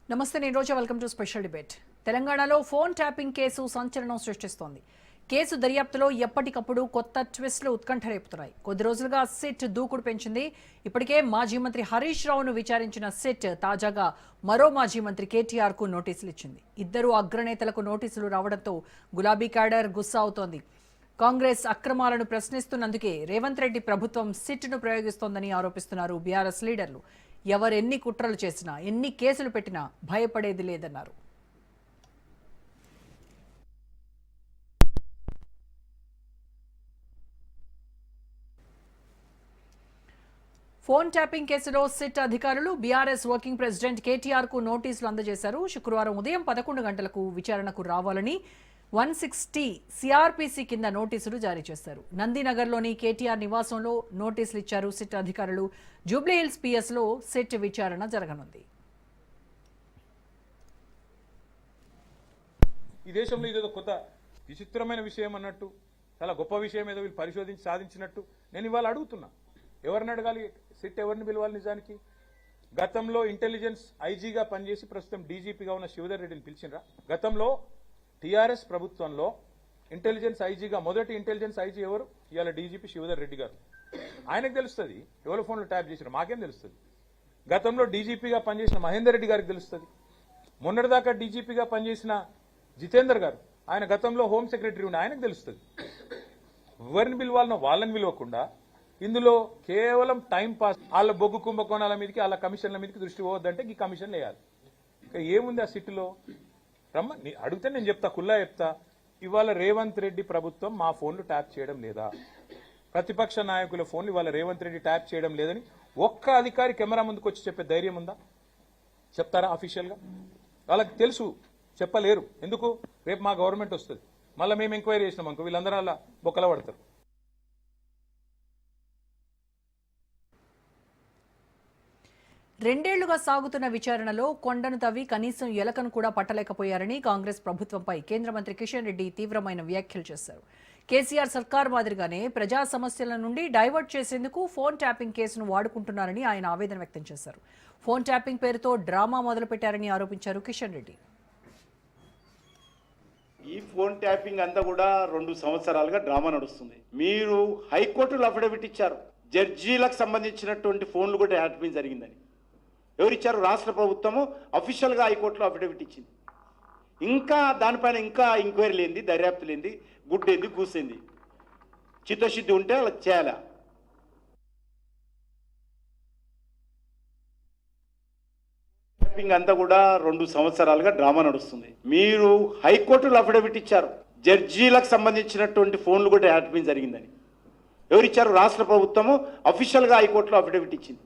నమస్తే నేను రోజా welcome to special debate. తెలంగాణలో ఫోన్ ట్యాపింగ్ కేసు సంచలనం సృష్టిస్తోంది. కేసు దర్యాప్తులో ఎప్పటికప్పుడు కొత్త ట్విస్టులు ఉత్కంఠ రేపుతున్నాయి. కొద్ది రోజులుగా సిట్ దూకుడు పెంచింది. ఇప్పటికే మాజీ మంత్రి హరీష్ రావును విచారించిన సిట్ తాజాగా మరో మాజీ మంత్రి కేటీఆర్ కు నోటీసులు ఇచ్చింది. ఇద్దరు అగ్రనేతలకు నోటీసులు రావడంతో గులాబీ క్యాడర్ గుస్సా అవుతోంది. కాంగ్రెస్ అక్రమాలను ప్రశ్నిస్తున్నందుకే రేవంత్ రెడ్డి ప్రభుత్వం సిట్ను ప్రయోగిస్తోందని ఆరోపిస్తున్నారు బీఆర్ఎస్ లీడర్లు. ఎవరెన్ని కుట్రలు చేసినా ఎన్ని కేసులు పెట్టినా భయపడేది లేదన్నారు. ఫోన్ ట్యాపింగ్ కేసులో సిట్ అధికారులు బీఆర్ఎస్ వర్కింగ్ ప్రెసిడెంట్ కేటీఆర్ కు నోటీసులు అందజేశారు. శుక్రవారం ఉదయం 11 గంటలకు విచారణకు రావాలని 160 సిఆర్పిసి కింద నోటీసులు జారీ చేశారు. నందినగర్లోని కేటీఆర్ నివాసంలో నోటీసులు ఇచ్చారు సిట్ అధికారులు. జూబ్లీహిల్స్ పిఎస్ లో సిట్ విచారణ జరగనుంది. ఈ దేశంలో ఇదేదో కొత్త విచిత్రమైన విషయం అన్నట్టు, చాలా గొప్ప విషయం ఏదో వీళ్ళు పరిశోధించి సాధించినట్టు నేను ఇవాళ అడుగుతున్నా. ఎవరిని అడగాలి? సిట్ ఎవరిని పిలవాలి? నిజానికి గతంలో ఇంటెలిజెన్స్ ఐజీగా పనిచేసి ప్రస్తుతం డీజీపీగా ఉన్న శివధర్ రెడ్డిని పిలిచినరా? గతంలో టీఆర్ఎస్ ప్రభుత్వంలో ఇంటెలిజెన్స్ ఐజీగా మొదటి ఇంటెలిజెన్స్ ఐజీ ఎవరు? ఇవాళ డీజీపీ శివధర్ రెడ్డి గారు. ఆయనకు తెలుస్తుంది ఎవరి ఫోన్లో ట్యాప్ చేసినా, మాకేం తెలుస్తుంది? గతంలో డీజీపీగా పనిచేసిన మహేందర్ రెడ్డి గారికి తెలుస్తుంది. మొన్నటిదాకా డీజీపీగా పనిచేసిన జితేందర్ గారు, ఆయన గతంలో హోమ్ సెక్రటరీ ఉండి, ఆయనకు తెలుస్తుంది. ఎవరిని పిలవాలనో వాళ్ళని పిలవకుండా ఇందులో కేవలం టైం పాస్, వాళ్ళ బొగ్గు కుంభకోణాల మీదకి, వాళ్ళ కమిషన్ల మీదకి దృష్టి పోవద్దంటే ఈ కమిషన్ వేయాలి. ఇక ఏముంది ఆ సిట్టులో? అడిగితే నేను చెప్తా, కుల్లా చెప్తా. ఇవాళ రేవంత్ రెడ్డి ప్రభుత్వం మా ఫోన్లు ట్యాప్ చేయడం లేదా, ప్రతిపక్ష నాయకుల ఫోన్లు ఇవాళ రేవంత్ రెడ్డి ట్యాప్ చేయడం లేదని ఒక్క అధికారి కెమెరా ముందుకు వచ్చి చెప్పే ధైర్యం ఉందా? చెప్తారా అఫీషియల్ గా? వాళ్ళకి తెలుసు, చెప్పలేరు. ఎందుకు? రేపు మా గవర్నమెంట్ వస్తుంది, మళ్ళీ మేము ఎంక్వైరీ చేసినాం అనుకో, వీళ్ళందరూ అలా బొక్కల పడతారు. రెండేళ్లుగా సాగుతున్న విచారణలో కొండను తవ్వి కనీసం ఎలకను కూడా పట్టలేకపోయారని కాంగ్రెస్ ప్రభుత్వంపై కేంద్ర మంత్రి కిషన్ రెడ్డి తీవ్రమైన వ్యాఖ్యలు చేశారు. కేసీఆర్ సర్కార్ మాదిరిగానే ప్రజా సమస్యల నుండి డైవర్ట్ చేసేందుకు ఫోన్ ట్యాపింగ్ కేసును వాడుకుంటున్నారని ఆయన ఆవేదన వ్యక్తం చేశారు. ఫోన్ ట్యాపింగ్ పేరుతో డ్రామా మొదలుపెట్టారని ఆరోపించారు కిషన్ రెడ్డి. ఈ ఫోన్ ట్యాపింగ్ అంతా కూడా 2 సంవత్సరాలుగా డ్రామా నడుస్తుంది. మీరు హైకోర్టులో అఫిడవిట్ ఇచ్చారు, జడ్జీలకు సంబంధించినటువంటి ఫోన్లు కూడా ట్యాపింగ్ జరిగిందని. ఎవరిచ్చారు? రాష్ట్ర ప్రభుత్వము అఫీషియల్గా హైకోర్టులో అఫిడవిట్ ఇచ్చింది. ఇంకా దానిపైన ఇంకా ఎంక్వైరీ లేనిది, దర్యాప్తు లేనిది, గుడ్డేంది, కూసేంది, చిత్తశుద్ధి ఉంటే అలా చేయాలా? ట్యాపింగ్ అంతా కూడా 2 సంవత్సరాలుగా డ్రామా నడుస్తుంది. మీరు హైకోర్టులో అఫిడవిట్ ఇచ్చారు, జడ్జీలకు సంబంధించినటువంటి ఫోన్లు కూడా ట్యాపింగ్ జరిగిందని. ఎవరిచ్చారు? రాష్ట్ర ప్రభుత్వము అఫీషియల్గా హైకోర్టులో అఫిడవిట్ ఇచ్చింది.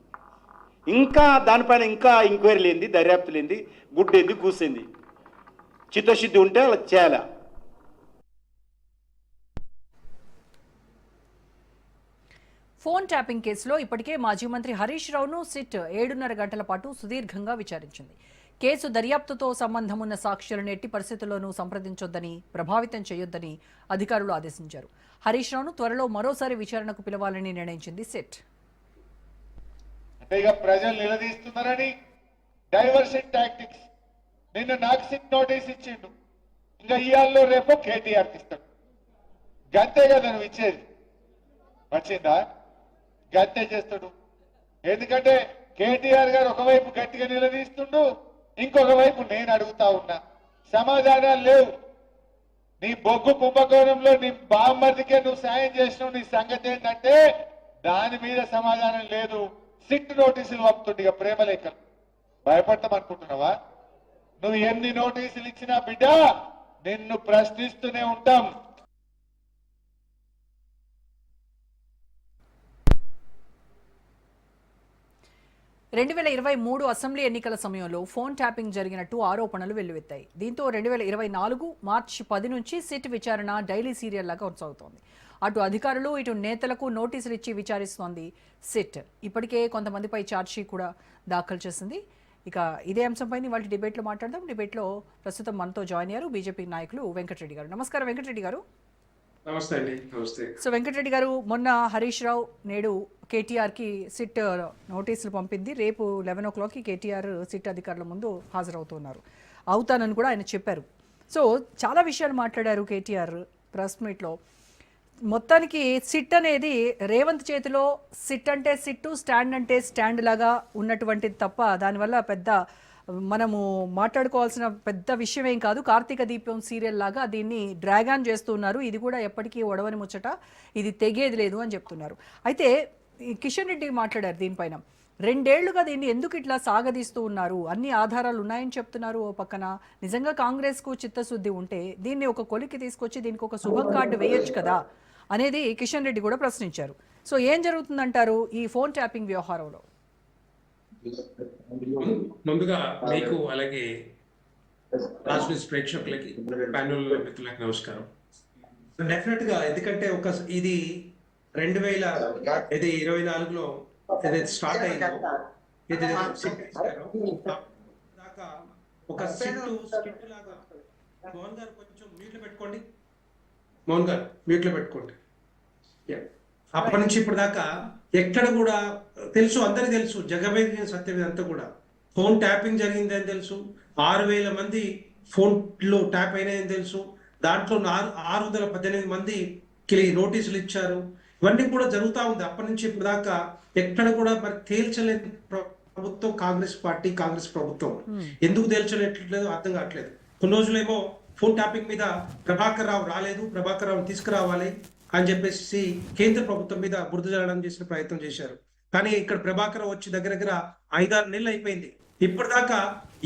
ఇంకా దానిపైన ఇంకా ఎంక్వైరీ లేనిది, దర్యాప్తు లేనిది, గుడ్డేంది, కూసేంది, చిత్తశుద్ధి ఉంటే అలా చేయాలా? ఫోన్ ట్యాపింగ్ కేసులో ఇప్పటికే మాజీ మంత్రి హరీష్ రావును సిట్ 7.5 గంటల పాటు సుదీర్ఘంగా విచారించింది. కేసు దర్యాప్తుతో సంబంధం ఉన్న సాక్షులను ఎట్టి పరిస్థితుల్లోనూ సంప్రదించొద్దని, ప్రభావితం చేయొద్దని అధికారులు ఆదేశించారు. హరీష్ రావును త్వరలో మరోసారి విచారణకు పిలవాలని నిర్ణయించింది సిట్. ఇక ప్రజలు నిలదీస్తున్నారని డైవర్షన్ టాక్టిక్స్. నిన్న నాకు సిట్ నోటీస్ ఇచ్చిండు, ఇంకా ఇయాల్లో రేపు కేటీఆర్కి ఇస్తాడు. గంతే కదా నువ్వు ఇచ్చేది, వచ్చిందా? గంతే చేస్తాడు. ఎందుకంటే కేటీఆర్ గారు ఒకవైపు గట్టిగా నిలదీస్తుండు, ఇంకొక వైపు నేను అడుగుతా ఉన్నా, సమాధానాలు లేవు. నీ బొగ్గు కుంభకోణంలో నీ బామ్మర్దికే నువ్వు సాయం చేసినావు, నీ సంగతి ఏంటంటే దాని మీద సమాధానం లేదు. సిట్ నోటీసులు పంపుతుండే, ఇక ప్రేమలేఖలు. భయపడతాం అనుకుంటున్నావా? నువ్వు ఎన్ని నోటీసులు ఇచ్చినా బిడ్డ నిన్ను ప్రశ్నిస్తూనే ఉంటాం. రెండు 2023 అసెంబ్లీ ఎన్నికల సమయంలో ఫోన్ ట్యాపింగ్ జరిగినట్టు ఆరోపణలు వెల్లువెత్తాయి. దీంతో 2024 మార్చి 10 నుంచి సిట్ విచారణ డైలీ సీరియల్ లాగా కొనసాగుతోంది. అటు అధికారులు ఇటు నేతలకు నోటీసులు ఇచ్చి విచారిస్తోంది సిట్. ఇప్పటికే కొంతమందిపై ఛార్జ్షీట్ కూడా దాఖలు చేసింది. ఇక ఇదే అంశంపై వాళ్ళ డిబేట్లో మాట్లాడదాం. డిబేట్లో ప్రస్తుతం మనతో జాయిన్ అయ్యారు బీజేపీ నాయకులు వెంకటరెడ్డి గారు. నమస్కారం వెంకటరెడ్డి గారు. నమస్తే అండి. నమస్తే. సో వెంకటరెడ్డి గారు, మొన్న హరీష్ రావు నేడు కేటీఆర్కి సిట్ నోటీసులు పంపింది. రేపు 11 o'clockకి కేటీఆర్ సిట్ అధికారుల ముందు హాజరవుతున్నారు. అవుతానని కూడా ఆయన చెప్పారు. సో చాలా విషయాలు మాట్లాడారు కేటీఆర్ ప్రెస్ మీట్లో. మొత్తానికి సిట్ అనేది రేవంత్ చేతిలో సిట్ అంటే సిట్టు, స్టాండ్ అంటే స్టాండ్ లాగా ఉన్నటువంటిది తప్ప దానివల్ల పెద్ద మనము మాట్లాడుకోవాల్సిన పెద్ద విషయం ఏం కాదు. కార్తీక దీపం సీరియల్ లాగా దీన్ని డ్రాగాన్ చేస్తున్నారు. ఇది కూడా ఎప్పటికీ ఒడవని ముచ్చట, ఇది తెగేది లేదు అని చెప్తున్నారు. అయితే ఈ కిషన్ రెడ్డి మాట్లాడారు దీనిపైన. 2 ఏళ్లుగా దీన్ని ఎందుకు ఇట్లా సాగదీస్తూ ఉన్నారు, అన్ని ఆధారాలు ఉన్నాయని చెప్తున్నారు. ఓ పక్కన నిజంగా కాంగ్రెస్కు చిత్తశుద్ధి ఉంటే దీన్ని ఒక కొలికి తీసుకొచ్చి దీనికి ఒక శుభం కార్డు వేయొచ్చు కదా అనేది కిషన్ రెడ్డి కూడా ప్రశ్నించారు. సో ఏం జరుగుతుందంటారు ఈ ఫోన్ ట్యాపింగ్ వ్యవహారంలో? ముందుగా మీకు అలాగే రాజ్ ప్రేక్షకులకి ప్యానెల్ మిత్రులకి నమస్కారం. డెఫినెట్ గా ఎందుకంటే ఇది 2024లో ఏదైతే స్టార్ట్ అయిందో దాకా ఒక స్కిట్ లాగా. మోహన్ గారు కొంచెం మ్యూట్లో పెట్టుకోండి. మోహన్ గారు మ్యూట్లో పెట్టుకోండి. అప్పటి నుంచి ఇప్పుడు దాకా ఎక్కడ కూడా తెలుసు, అందరికి తెలుసు, జగమేదిన సత్యం ఇదంతా కూడా. ఫోన్ ట్యాపింగ్ జరిగిందని తెలుసు, 6,000 మంది ఫోన్లో ట్యాప్ అయినాయని తెలుసు, దాంట్లో 618 మందికి నోటీసులు ఇచ్చారు. ఇవన్నీ కూడా జరుగుతూ ఉంది. అప్పటి నుంచి ఇప్పుడు దాకా ఎక్కడ కూడా మరి తేల్చలేని ప్రభుత్వం కాంగ్రెస్ పార్టీ, కాంగ్రెస్ ప్రభుత్వం. ఎందుకు తేల్చలేట్లేదు అర్థం కావట్లేదు. కొన్ని రోజులేమో ఫోన్ ట్యాపింగ్ మీద ప్రభాకర్ రావు రాలేదు, ప్రభాకర్ రావుని తీసుకురావాలి అని చెప్పేసి కేంద్ర ప్రభుత్వం మీద బురద జల్లడం చేసిన ప్రయత్నం చేశారు. కానీ ఇక్కడ ప్రభాకర్ వచ్చి దగ్గర 5-6 నెలలు అయిపోయింది. ఇప్పటిదాకా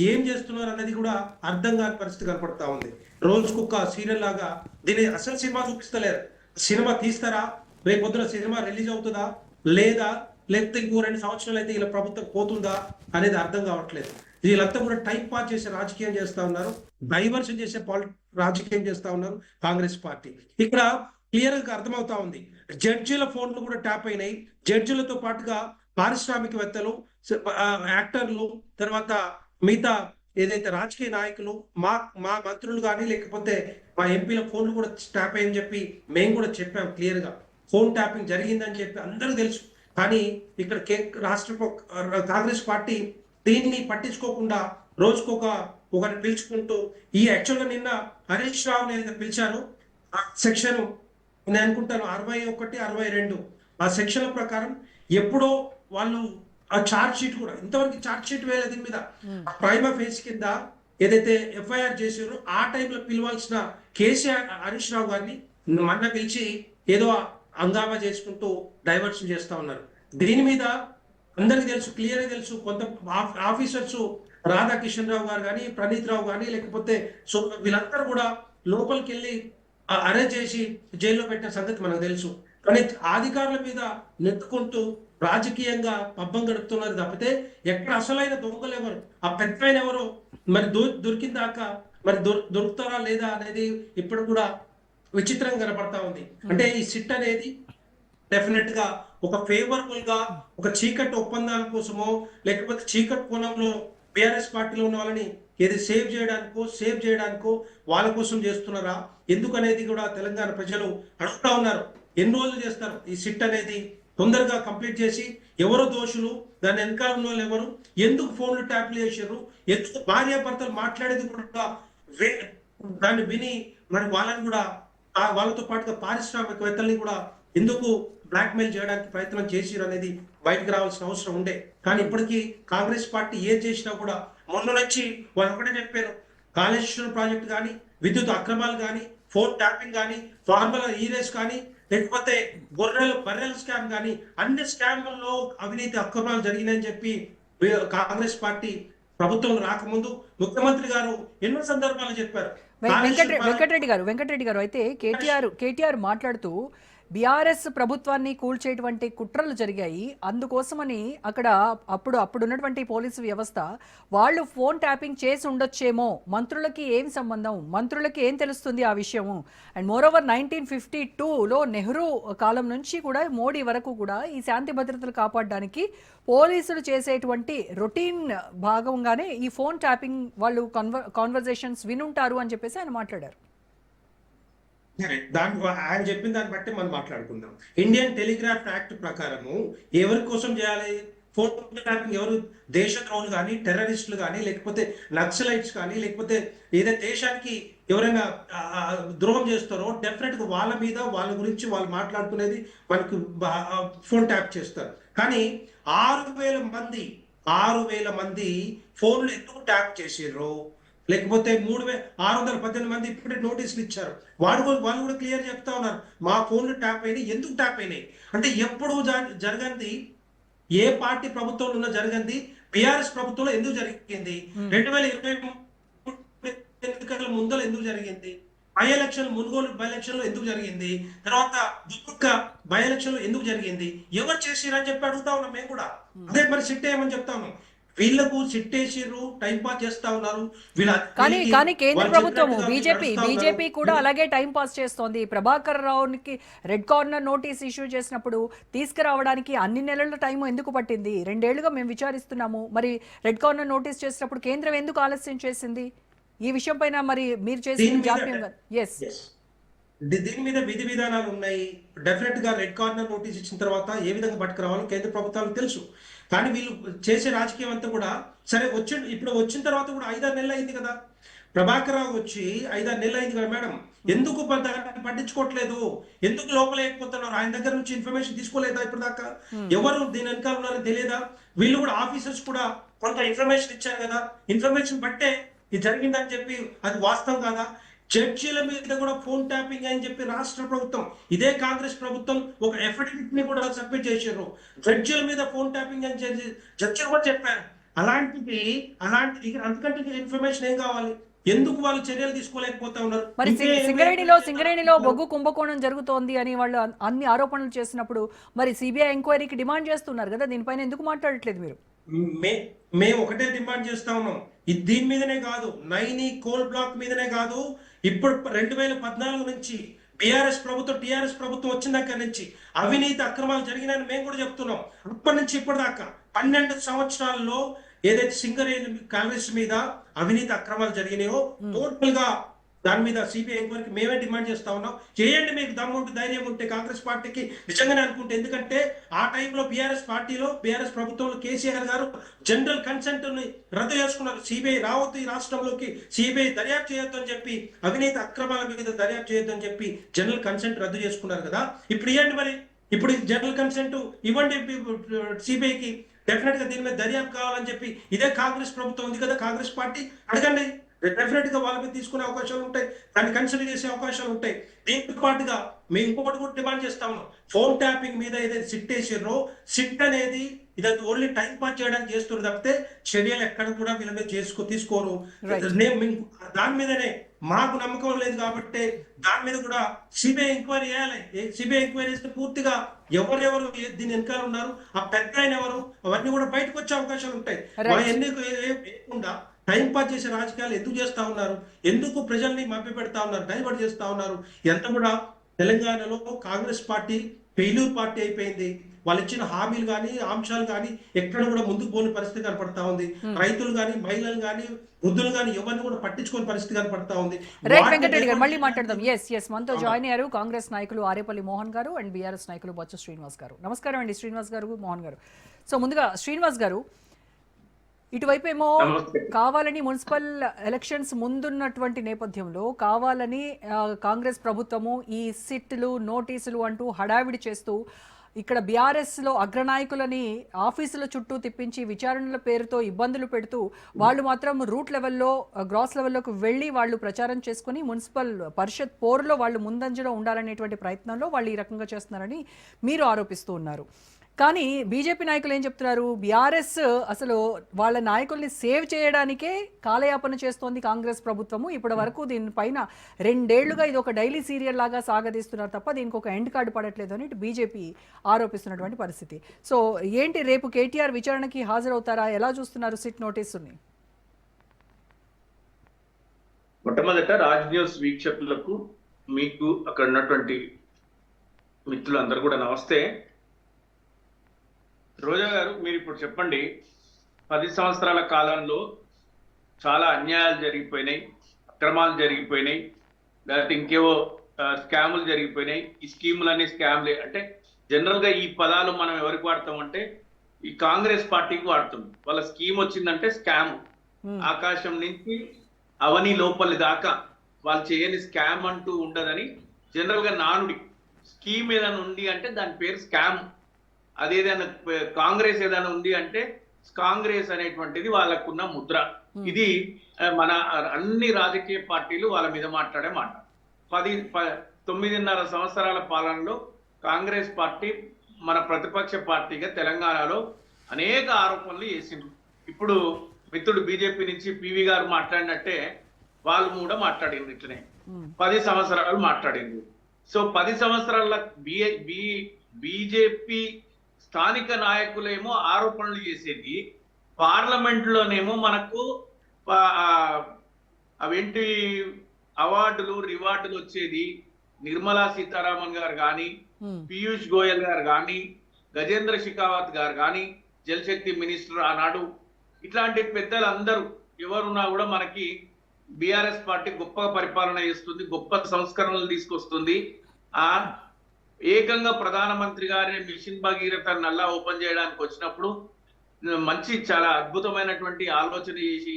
ఏం చేస్తున్నారు అనేది కూడా అర్థం కాని పరిస్థితి కనపడతా ఉంది. రోజుకొక సీరియల్ లాగా దీన్ని అసలు సినిమా చూపిస్తలేరు. సినిమా తీస్తారా, రేపొద్దున సినిమా రిలీజ్ అవుతుందా లేదా, లేకపోతే ఇంకో 2 సంవత్సరాలు అయితే ఇలా ప్రభుత్వం పోతుందా అనేది అర్థం కావట్లేదు. వీళ్ళంతా కూడా టైం పాస్ చేసే రాజకీయం చేస్తా ఉన్నారు, డైవర్షన్ చేసే రాజకీయం చేస్తా ఉన్నారు కాంగ్రెస్ పార్టీ. ఇక్కడ క్లియర్ గా అర్థమవుతా ఉంది. జడ్జీల ఫోన్లు కూడా ట్యాప్ అయినాయి. జడ్జీలతో పాటుగా పారిశ్రామికవేత్తలు, యాక్టర్లు, తర్వాత మిగతా ఏదైతే రాజకీయ నాయకులు, మా మంత్రులు కానీ లేకపోతే మా ఎంపీల ఫోన్లు కూడా ట్యాప్ అయ్యని చెప్పి మేము కూడా చెప్పాం క్లియర్ గా. ఫోన్ ట్యాపింగ్ జరిగిందని చెప్పి అందరూ తెలుసు. కానీ ఇక్కడ రాష్ట్ర కాంగ్రెస్ పార్టీ దీన్ని పట్టించుకోకుండా ఒకరిని పిలుచుకుంటూ యాక్చువల్గా నిన్న హరీష్ రావు నేను పిలిచాను. ఆ సెక్షన్ నేను అనుకుంటాను 61, 62 ఆ సెక్షన్ల ప్రకారం ఎప్పుడో వాళ్ళు ఆ ఛార్జ్ షీట్ కూడా ఇంతవరకు ఛార్జ్ షీట్ వేయలేదు. దీని మీద ప్రైమా ఫేస్ కింద ఏదైతే ఎఫ్ఐఆర్ చేసారో ఆ టైంలో పిలవాల్సిన కేసీఆర్ హరీష్ రావు గారిని మొన్న పిలిచి ఏదో హంగామా చేసుకుంటూ డైవర్షన్ చేస్తా ఉన్నారు. దీని మీద అందరికి తెలుసు, క్లియర్ తెలుసు. కొంత ఆఫీసర్స్ రాధాకిషన్ రావు గారు కానీ, ప్రణీత్ రావు కానీ, లేకపోతే వీళ్ళందరూ కూడా లోపలికి వెళ్ళి అరెస్ట్ చేసి జైల్లో పెట్టిన సంగతి మనకు తెలుసు. కానీ అధికారుల మీద నెత్తుకుంటూ రాజకీయంగా పబ్బం గడుపుతున్నారు తప్పితే ఎక్కడ అసలైన దొంగలు ఎవరు, ఆ పెద్ద ఎవరు మరి దొరికిన దాకా మరి దొరుకుతారా లేదా అనేది ఇప్పుడు కూడా విచిత్రంగా కనపడతా ఉంది. అంటే ఈ సిట్ అనేది డెఫినెట్ గా ఒక ఫేవరబుల్ గా ఒక చీకటి ఒప్పందాల కోసమో లేకపోతే చీకటి కోణంలో బీఆర్ఎస్ పార్టీలో ఉన్న వాళ్ళని ఏది సేవ్ చేయడానికో వాళ్ళ కోసం చేస్తున్నారా ఎందుకనేది కూడా తెలంగాణ ప్రజలు అడుగుతా ఉన్నారు. ఎన్ని రోజులు చేస్తారు ఈ సిట్ అనేది? తొందరగా కంప్లీట్ చేసి ఎవరు దోషులు, దాని వెనకాల ఉన్న వాళ్ళు ఎవరు, ఎందుకు ఫోన్లు ట్యాప్లు చేశారు, ఎందుకు భార్యాభర్తలు మాట్లాడేది కూడా దాన్ని విని మరి వాళ్ళని కూడా వాళ్ళతో పాటుగా పారిశ్రామికవేత్తల్ని కూడా ఎందుకు బ్లాక్మెయిల్ చేయడానికి ప్రయత్నం చేసిరు అనేది బయటకు రావాల్సిన అవసరం ఉండే. కానీ ఇప్పటికీ కాంగ్రెస్ పార్టీ ఏం చేసినా కూడా మొన్న నుంచి వాళ్ళు ఒకటే చెప్పారు, కాళేశ్వరం ప్రాజెక్టు కానీ, విద్యుత్ అక్రమాలు కానీ, ఫోన్ ట్యాపింగ్ కానీ, ఫార్ములా రేస్ కానీ, లేకపోతే బర్రెల స్కామ్ కానీ, అన్ని స్కామ్లలో అవినీతి అక్రమాలు జరిగినాయని చెప్పి కాంగ్రెస్ పార్టీ ప్రభుత్వం రాకముందు ముఖ్యమంత్రి గారు ఎన్నో సందర్భాలు చెప్పారు. వెంకటరెడ్డి గారు అయితే కేటీఆర్ మాట్లాడుతూ బీఆర్ఎస్ ప్రభుత్వాన్ని కూల్చేటువంటి కుట్రలు జరిగాయి, అందుకోసమని అక్కడ అప్పుడున్నటువంటి పోలీసు వ్యవస్థ వాళ్ళు ఫోన్ ట్యాపింగ్ చేసి ఉండొచ్చేమో, మంత్రులకి ఏం సంబంధం, మంత్రులకి ఏం తెలుస్తుంది ఆ విషయము. అండ్ మోరోవర్ 1952లో నెహ్రూ కాలం నుంచి కూడా మోడీ వరకు కూడా ఈ శాంతి భద్రతలు కాపాడడానికి పోలీసులు చేసేటువంటి రొటీన్ భాగంగానే ఈ ఫోన్ ట్యాపింగ్ వాళ్ళు కాన్వర్జేషన్స్ వినుంటారు అని చెప్పేసి ఆయన మాట్లాడారు. సరే, ఆయన చెప్పిన దాన్ని బట్టి మనం మాట్లాడుకుందాం. ఇండియన్ టెలిగ్రాఫ్ యాక్ట్ ప్రకారము ఎవరి కోసం చేయాలి ఫోన్ ట్యాపింగ్? ఎవరు దేశద్రోహులు కానీ, టెర్రరిస్టులు కానీ, లేకపోతే నక్సలైట్స్ కానీ, లేకపోతే ఏదైతే దేశానికి ఎవరైనా ద్రోహం చేస్తారో డెఫినెట్ గా వాళ్ళ మీద, వాళ్ళ గురించి వాళ్ళు మాట్లాడుకునేది మనకు ఫోన్ ట్యాప్ చేస్తారు. కానీ 6,000 మంది ఫోన్లు ఎందుకు ట్యాప్ చేసారు? లేకపోతే 3,618 మంది ఇప్పుడే నోటీసులు ఇచ్చారు. వాళ్ళు కూడా క్లియర్ చెప్తా ఉన్నారు, మా ఫోన్లు ట్యాప్ అయినాయి. ఎందుకు ట్యాప్ అయినాయి అంటే ఎప్పుడు జరగంది, ఏ పార్టీ ప్రభుత్వంలో ఉన్న జరిగింది, బీఆర్ఎస్ ప్రభుత్వంలో ఎందుకు జరిగింది, 2023 ఎన్నికల ముందర ఎందుకు జరిగింది, బై ఎలక్షన్ మున్గోలు బై ఎలక్షన్ లో ఎందుకు జరిగింది, తర్వాత ఒక్కొక్క బై ఎలక్షన్ లో ఎందుకు జరిగింది, ఎవరు చేసిరని చెప్పి అడుగుతా ఉన్నాం మేము కూడా. అదే మరి సిట్ ఏమని చెప్తా ఉన్నాం, వీళ్ళకు సిట్టేసిర్రు, టైం పాస్ చేస్తా ఉన్నారు. కానీ కేంద్ర ప్రభుత్వం బీజేపీ కూడా అలాగే టైం పాస్ చేస్తోంది. ప్రభాకర్ రావుకి రెడ్ కార్నర్ నోటీస్ ఇష్యూ చేసినప్పుడు తీసుకురావడానికి అన్ని నెలల టైం ఎందుకు పట్టింది? 2 ఏళ్లుగా మేము విచారిస్తున్నాము. మరి రెడ్ కార్నర్ నోటీస్ చేసినప్పుడు కేంద్రం ఎందుకు ఆలస్యం చేసింది? ఈ విషయం పైన మరి మీరు చేసిన జాప్యం. దీని మీద విధి విధానాలు ఉన్నాయి. డెఫినెట్ గా రెడ్ కార్నర్ నోటీస్ ఇచ్చిన తర్వాత ఏ విధంగా పట్టుకురావాలో కేంద్ర ప్రభుత్వాలకు తెలుసు. కానీ వీళ్ళు చేసే రాజకీయం అంతా కూడా సరే ఇప్పుడు వచ్చిన తర్వాత కూడా 5-6 నెలలు అయింది కదా, ప్రభాకర్ రావు వచ్చి 5-6 నెలలు అయింది కదా మేడం, ఎందుకు పట్టించుకోవట్లేదు? ఎందుకు లోపలేకపోతున్నారు? ఆయన దగ్గర నుంచి ఇన్ఫర్మేషన్ తీసుకోలేదా? ఇప్పుడు దాకా ఎవరు దీని వెనకాల ఉన్నారని తెలియదా? వీళ్ళు కూడా ఆఫీసర్స్ కూడా కొంత ఇన్ఫర్మేషన్ ఇచ్చారు కదా, ఇన్ఫర్మేషన్ బట్టే ఇది జరిగిందని చెప్పి అది వాస్తవం కాదా? జడ్జీల మీద కూడా ఫోన్ ట్యాపింగ్ అని చెప్పి రాష్ట్ర ప్రభుత్వం, ఇదే కాంగ్రెస్ ప్రభుత్వం ఒక ఎఫిడవిట్ ని కూడా సబ్మిట్ చేశారు. జడ్జీల మీద ఫోన్ ట్యాపింగ్ అని చెప్పి జడ్జీలు కూడా చెప్పారు. అలాంటిది అంతకంటే ఇన్ఫర్మేషన్ ఏం కావాలి? ఎందుకు వాళ్ళు చర్యలు తీసుకోలేకపోతా ఉన్నారు? మరి సింగరేణిలో బొగ్గు కుంభకోణం జరుగుతోంది అని వాళ్ళు అన్ని ఆరోపణలు చేసినప్పుడు మరి సిబిఐ ఎంక్వైరీకి డిమాండ్ చేస్తున్నారు కదా, దీనిపైన ఎందుకు మాట్లాడట్లేదు మీరు? మేము ఒకటే డిమాండ్ చేస్తా ఉన్నాం, దీని మీదనే కాదు, నైని కోల్ బ్లాక్ మీదనే కాదు, ఇప్పుడు 2014 నుంచి బీఆర్ఎస్ ప్రభుత్వం టీఆర్ఎస్ ప్రభుత్వం వచ్చిన దగ్గర నుంచి అవినీతి అక్రమాలు జరిగినాయని మేము కూడా చెప్తున్నాం. అప్పటి నుంచి ఇప్పటిదాకా 12 సంవత్సరాల్లో ఏదైతే సింగరేణి కాంగ్రెస్ మీద అవినీతి అక్రమాలు జరిగినాయో టోటల్ గా దాని మీద సిబిఐ ఎంక్వైరీకి మేమే డిమాండ్ చేస్తా ఉన్నాం. చేయండి, మీకు దమ్ముంటే ధైర్యం ఉంటే కాంగ్రెస్ పార్టీకి నిజంగానే అనుకుంటే. ఎందుకంటే ఆ టైంలో బీఆర్ఎస్ ప్రభుత్వంలో కేసీఆర్ గారు జనరల్ కన్సెంట్ ని రద్దు చేసుకున్నారు. సిబిఐ రావద్దు ఈ రాష్ట్రంలోకి, సిబిఐ దర్యాప్తు చేయొద్దు అని చెప్పి, అవినీతి అక్రమాల మీద దర్యాప్తు చేయొద్దు అని చెప్పి జనరల్ కన్సెంట్ రద్దు చేసుకున్నారు కదా. ఇప్పుడు ఇవ్వండి, మరి ఇప్పుడు జనరల్ కన్సెంట్ ఇవ్వండి సిబిఐకి. డెఫినెట్ గా దీని మీద దర్యాప్తు కావాలని చెప్పి ఇదే కాంగ్రెస్ ప్రభుత్వం ఉంది కదా, కాంగ్రెస్ పార్టీ అడగండి. డెఫినెట్ గా వాళ్ళ మీద తీసుకునే అవకాశాలు ఉంటాయి, దాన్ని కన్సిడర్ చేసే అవకాశాలు ఉంటాయి. దీంతో పాటుగా మేము ఇంకొకటి కూడా డిమాండ్ చేస్తా ఉన్నాం, ఫోన్ ట్యాపింగ్ మీద ఏదైతే సిట్ వేసారో, సిట్ అనేది ఇదంతా ఓన్లీ టైం పాస్ చేయడానికి చేస్తున్నారు తప్పితే చర్యలు ఎక్కడ కూడా వీళ్ళ మీద తీసుకోరు. దాని మీదనే మాకు నమ్మకం లేదు కాబట్టి దాని మీద కూడా సిబిఐ ఎంక్వైరీ చేయాలి. సిబిఐ ఎంక్వైరీ చేస్తే పూర్తిగా ఎవరెవరు దీని వెనకాల ఉన్నారు, ఆ పెద్ద ఆయన ఎవరు, అవన్నీ కూడా బయటకు వచ్చే అవకాశాలు ఉంటాయి. ఎన్నికకుండా టైం పాస్ చేసే రాజకీయాలు ఎందుకు చేస్తా ఉన్నారు? ఎందుకు ప్రజల్ని మభ్య పెడతా ఉన్నారు, డైవర్ట్ చేస్తా ఉన్నారు? ఎంత కూడా తెలంగాణలో కాంగ్రెస్ పార్టీ ఫెయిల్యూర్ పార్టీ అయిపోయింది. వాళ్ళు ఇచ్చిన హామీలు కానీ అంశాలు కానీ ఎక్కడ కూడా ముందుకు పోని పరిస్థితి కనపడతా ఉంది. రైతులు కానీ, మహిళలు కానీ, వృద్ధులు కానీ ఎవరిని కూడా పట్టించుకోని పరిస్థితి కనపడతా ఉంది. వెంకటరెడ్డి గారు మళ్ళీ మాట్లాడదాం. మనతో జాయిన్ అయ్యారు కాంగ్రెస్ నాయకులు ఆరేపల్లి మోహన్ గారు అండ్ బీఆర్ఎస్ నాయకులు బొత్స శ్రీనివాస్ గారు. నమస్కారం అండి శ్రీనివాస్ గారు, మోహన్ గారు. సో ముందుగా శ్రీనివాస్ గారు, ఇటువైపు ఏమో కావాలని మున్సిపల్ ఎలక్షన్స్ ముందున్నటువంటి నేపథ్యంలో కావాలని కాంగ్రెస్ ప్రభుత్వము ఈ సిట్లు నోటీసులు అంటూ హడావిడి చేస్తూ ఇక్కడ బీఆర్ఎస్ లో అగ్రనాయకులని ఆఫీసుల చుట్టూ తిప్పించి విచారణల పేరుతో ఇబ్బందులు పెడుతూ వాళ్ళు మాత్రం రూట్ లెవెల్లో గ్రాస్ లెవెల్లోకి వెళ్ళి వాళ్ళు ప్రచారం చేసుకుని మున్సిపల్ పరిషత్ పోరులో వాళ్ళు ముందంజలో ఉండాలనేటువంటి ప్రయత్నంలో వాళ్ళు ఈ రకంగా చేస్తున్నారని మీరు ఆరోపిస్తూ ఉన్నారు. కానీ బీజేపీ నాయకులు ఏం చెప్తున్నారు, బీఆర్ఎస్ అసలు వాళ్ళ నాయకుల్ని సేవ్ చేయడానికే కాలయాపన చేస్తోంది కాంగ్రెస్ ప్రభుత్వము. ఇప్పటి వరకు దీనిపైన 2 ఏళ్లుగా ఇది ఒక డైలీ సీరియల్ లాగా సాగదీస్తున్నారు తప్ప దీనికి ఒక ఎండ్ కార్డు పడట్లేదు అని బీజేపీ ఆరోపిస్తున్నటువంటి పరిస్థితి. సో ఏంటి, రేపు కేటీఆర్ విచారణకి హాజరవుతారా? ఎలా చూస్తున్నారు సిట్ నోటీసుని? మొట్టమొదట రాజ్ న్యూస్ వీక్షకులకు, మీకు అక్కడ ఉన్నటువంటి మిత్రులందరూ కూడా నమస్తే. రోజా గారు, మీరు ఇప్పుడు చెప్పండి, 10 సంవత్సరాల కాలంలో చాలా అన్యాయాలు జరిగిపోయినాయి, అక్రమాలు జరిగిపోయినాయి, లేకపోతే ఇంకేవో స్కాములు జరిగిపోయినాయి, ఈ స్కీములన్నీ స్కామ్లే. అంటే జనరల్ గా ఈ పదాలు మనం ఎవరికి వాడతాం అంటే ఈ కాంగ్రెస్ పార్టీకి వాడుతాం. వాళ్ళ స్కీమ్ వచ్చిందంటే స్కామ్, ఆకాశం నుంచి అవని లోపలి దాకా వాళ్ళు చేయని స్కామ్ అంటూ ఉండదని జనరల్ గా నానుడి. స్కీమ్ ఏదైనా ఉంది అంటే దాని పేరు స్కామ్. అదేదైనా కాంగ్రెస్ ఏదైనా ఉంది అంటే కాంగ్రెస్ అనేటువంటిది వాళ్ళకున్న ముద్ర. ఇది మన అన్ని రాజకీయ పార్టీలు వాళ్ళ మీద మాట్లాడే మాట. 9.5 సంవత్సరాల పాలనలో కాంగ్రెస్ పార్టీ మన ప్రతిపక్ష పార్టీగా తెలంగాణలో అనేక ఆరోపణలు చేసిండ్రు. ఇప్పుడు మిత్రుడు బీజేపీ నుంచి పివి గారు మాట్లాడినట్టే వాళ్ళు కూడా మాట్లాడిండ్రు. ఇట్లనే 10 సంవత్సరాలు మాట్లాడిండ్రు. సో 10 సంవత్సరాల బీజేపీ స్థానిక నాయకులేమో ఆరోపణలు చేసేది, పార్లమెంట్ లోనేమో మనకు అవేంటి అవార్డులు రివార్డులు వచ్చేది. నిర్మలా సీతారామన్ గారు కానీ, పీయూష్ గోయల్ గారు కానీ, గజేంద్ర షెకావత్ గారు కానీ, జలశక్తి మినిస్టర్ ఆనాడు, ఇట్లాంటి పెద్దలు అందరూ ఎవరున్నా కూడా మనకి బీఆర్ఎస్ పార్టీ గొప్ప పరిపాలన చేస్తుంది, గొప్ప సంస్కరణలు తీసుకొస్తుంది. ఏకంగా ప్రధానమంత్రి గారి మిషన్ భగీరథ నల్లా ఓపెన్ చేయడానికి వచ్చినప్పుడు మంచి చాలా అద్భుతమైనటువంటి ఆలోచన చేసి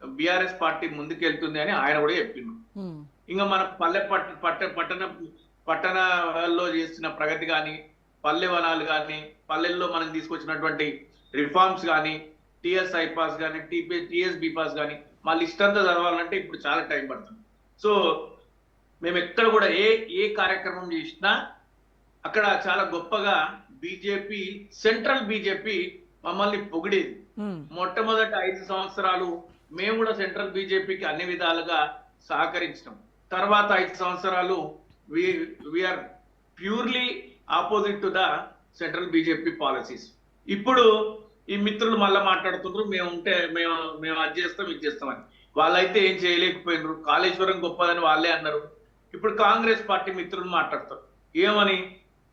బీఆర్ఎస్ పార్టీ ముందుకెళ్తుంది అని ఆయన కూడా చెప్పిండు. ఇంకా మన పట్టణాల్లో చేసిన ప్రగతి కానీ, పల్లె వనాలు కానీ, పల్లెల్లో మనం తీసుకొచ్చినటువంటి రిఫార్మ్స్ కానీ, టిఎస్ ఐపాస్ కానీ, టిఎస్ బీపాస్ కానీ, మా లిస్ట్ అంతా చదవాలంటే ఇప్పుడు చాలా టైం పడుతుంది. సో మేము ఎక్కడ కూడా ఏ కార్యక్రమం చేసినా అక్కడ చాలా గొప్పగా బీజేపీ, సెంట్రల్ బీజేపీ మమ్మల్ని పొగిడేది. మొట్టమొదటి 5 సంవత్సరాలు మేము కూడా సెంట్రల్ బీజేపీకి అన్ని విధాలుగా సహకరించినాం. తర్వాత 5 సంవత్సరాలు we are purely opposite to the central BJP policies. ఇప్పుడు ఈ మిత్రులు మళ్ళీ మాట్లాడుతున్నారు, మేము అది చేస్తాం ఇది చేస్తామని. వాళ్ళైతే ఏం చేయలేకపోయినారు. కాళేశ్వరం గొప్పదని వాళ్ళే అన్నారు. ఇప్పుడు కాంగ్రెస్ పార్టీ మిత్రులు మాట్లాడతారు ఏమని,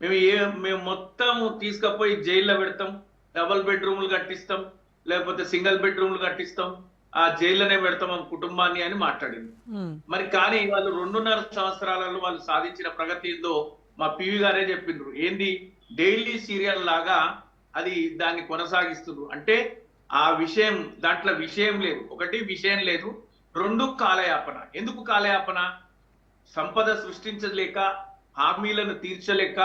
మేము మొత్తం తీసుకపోయి జైల్లో పెడతాం, డబుల్ బెడ్రూమ్లు కట్టిస్తాం, లేకపోతే సింగిల్ బెడ్రూమ్లు కట్టిస్తాం, ఆ జైల్లోనే పెడతాం ఆ కుటుంబాన్ని అని మాట్లాడింది. మరి కానీ వాళ్ళు 2.5 సంవత్సరాలలో వాళ్ళు సాధించిన ప్రగతి ఏందో మా పివి గారే చెప్పిండ్రు. ఏంది, డైలీ సీరియల్ లాగా అది దాన్ని కొనసాగిస్తున్నారు. అంటే ఆ విషయం, దాంట్లో విషయం లేదు. ఒకటి విషయం లేదు, 2 కాలయాపన. ఎందుకు కాలయాపన? సంపద సృష్టించలేక, హామీలను తీర్చలేక,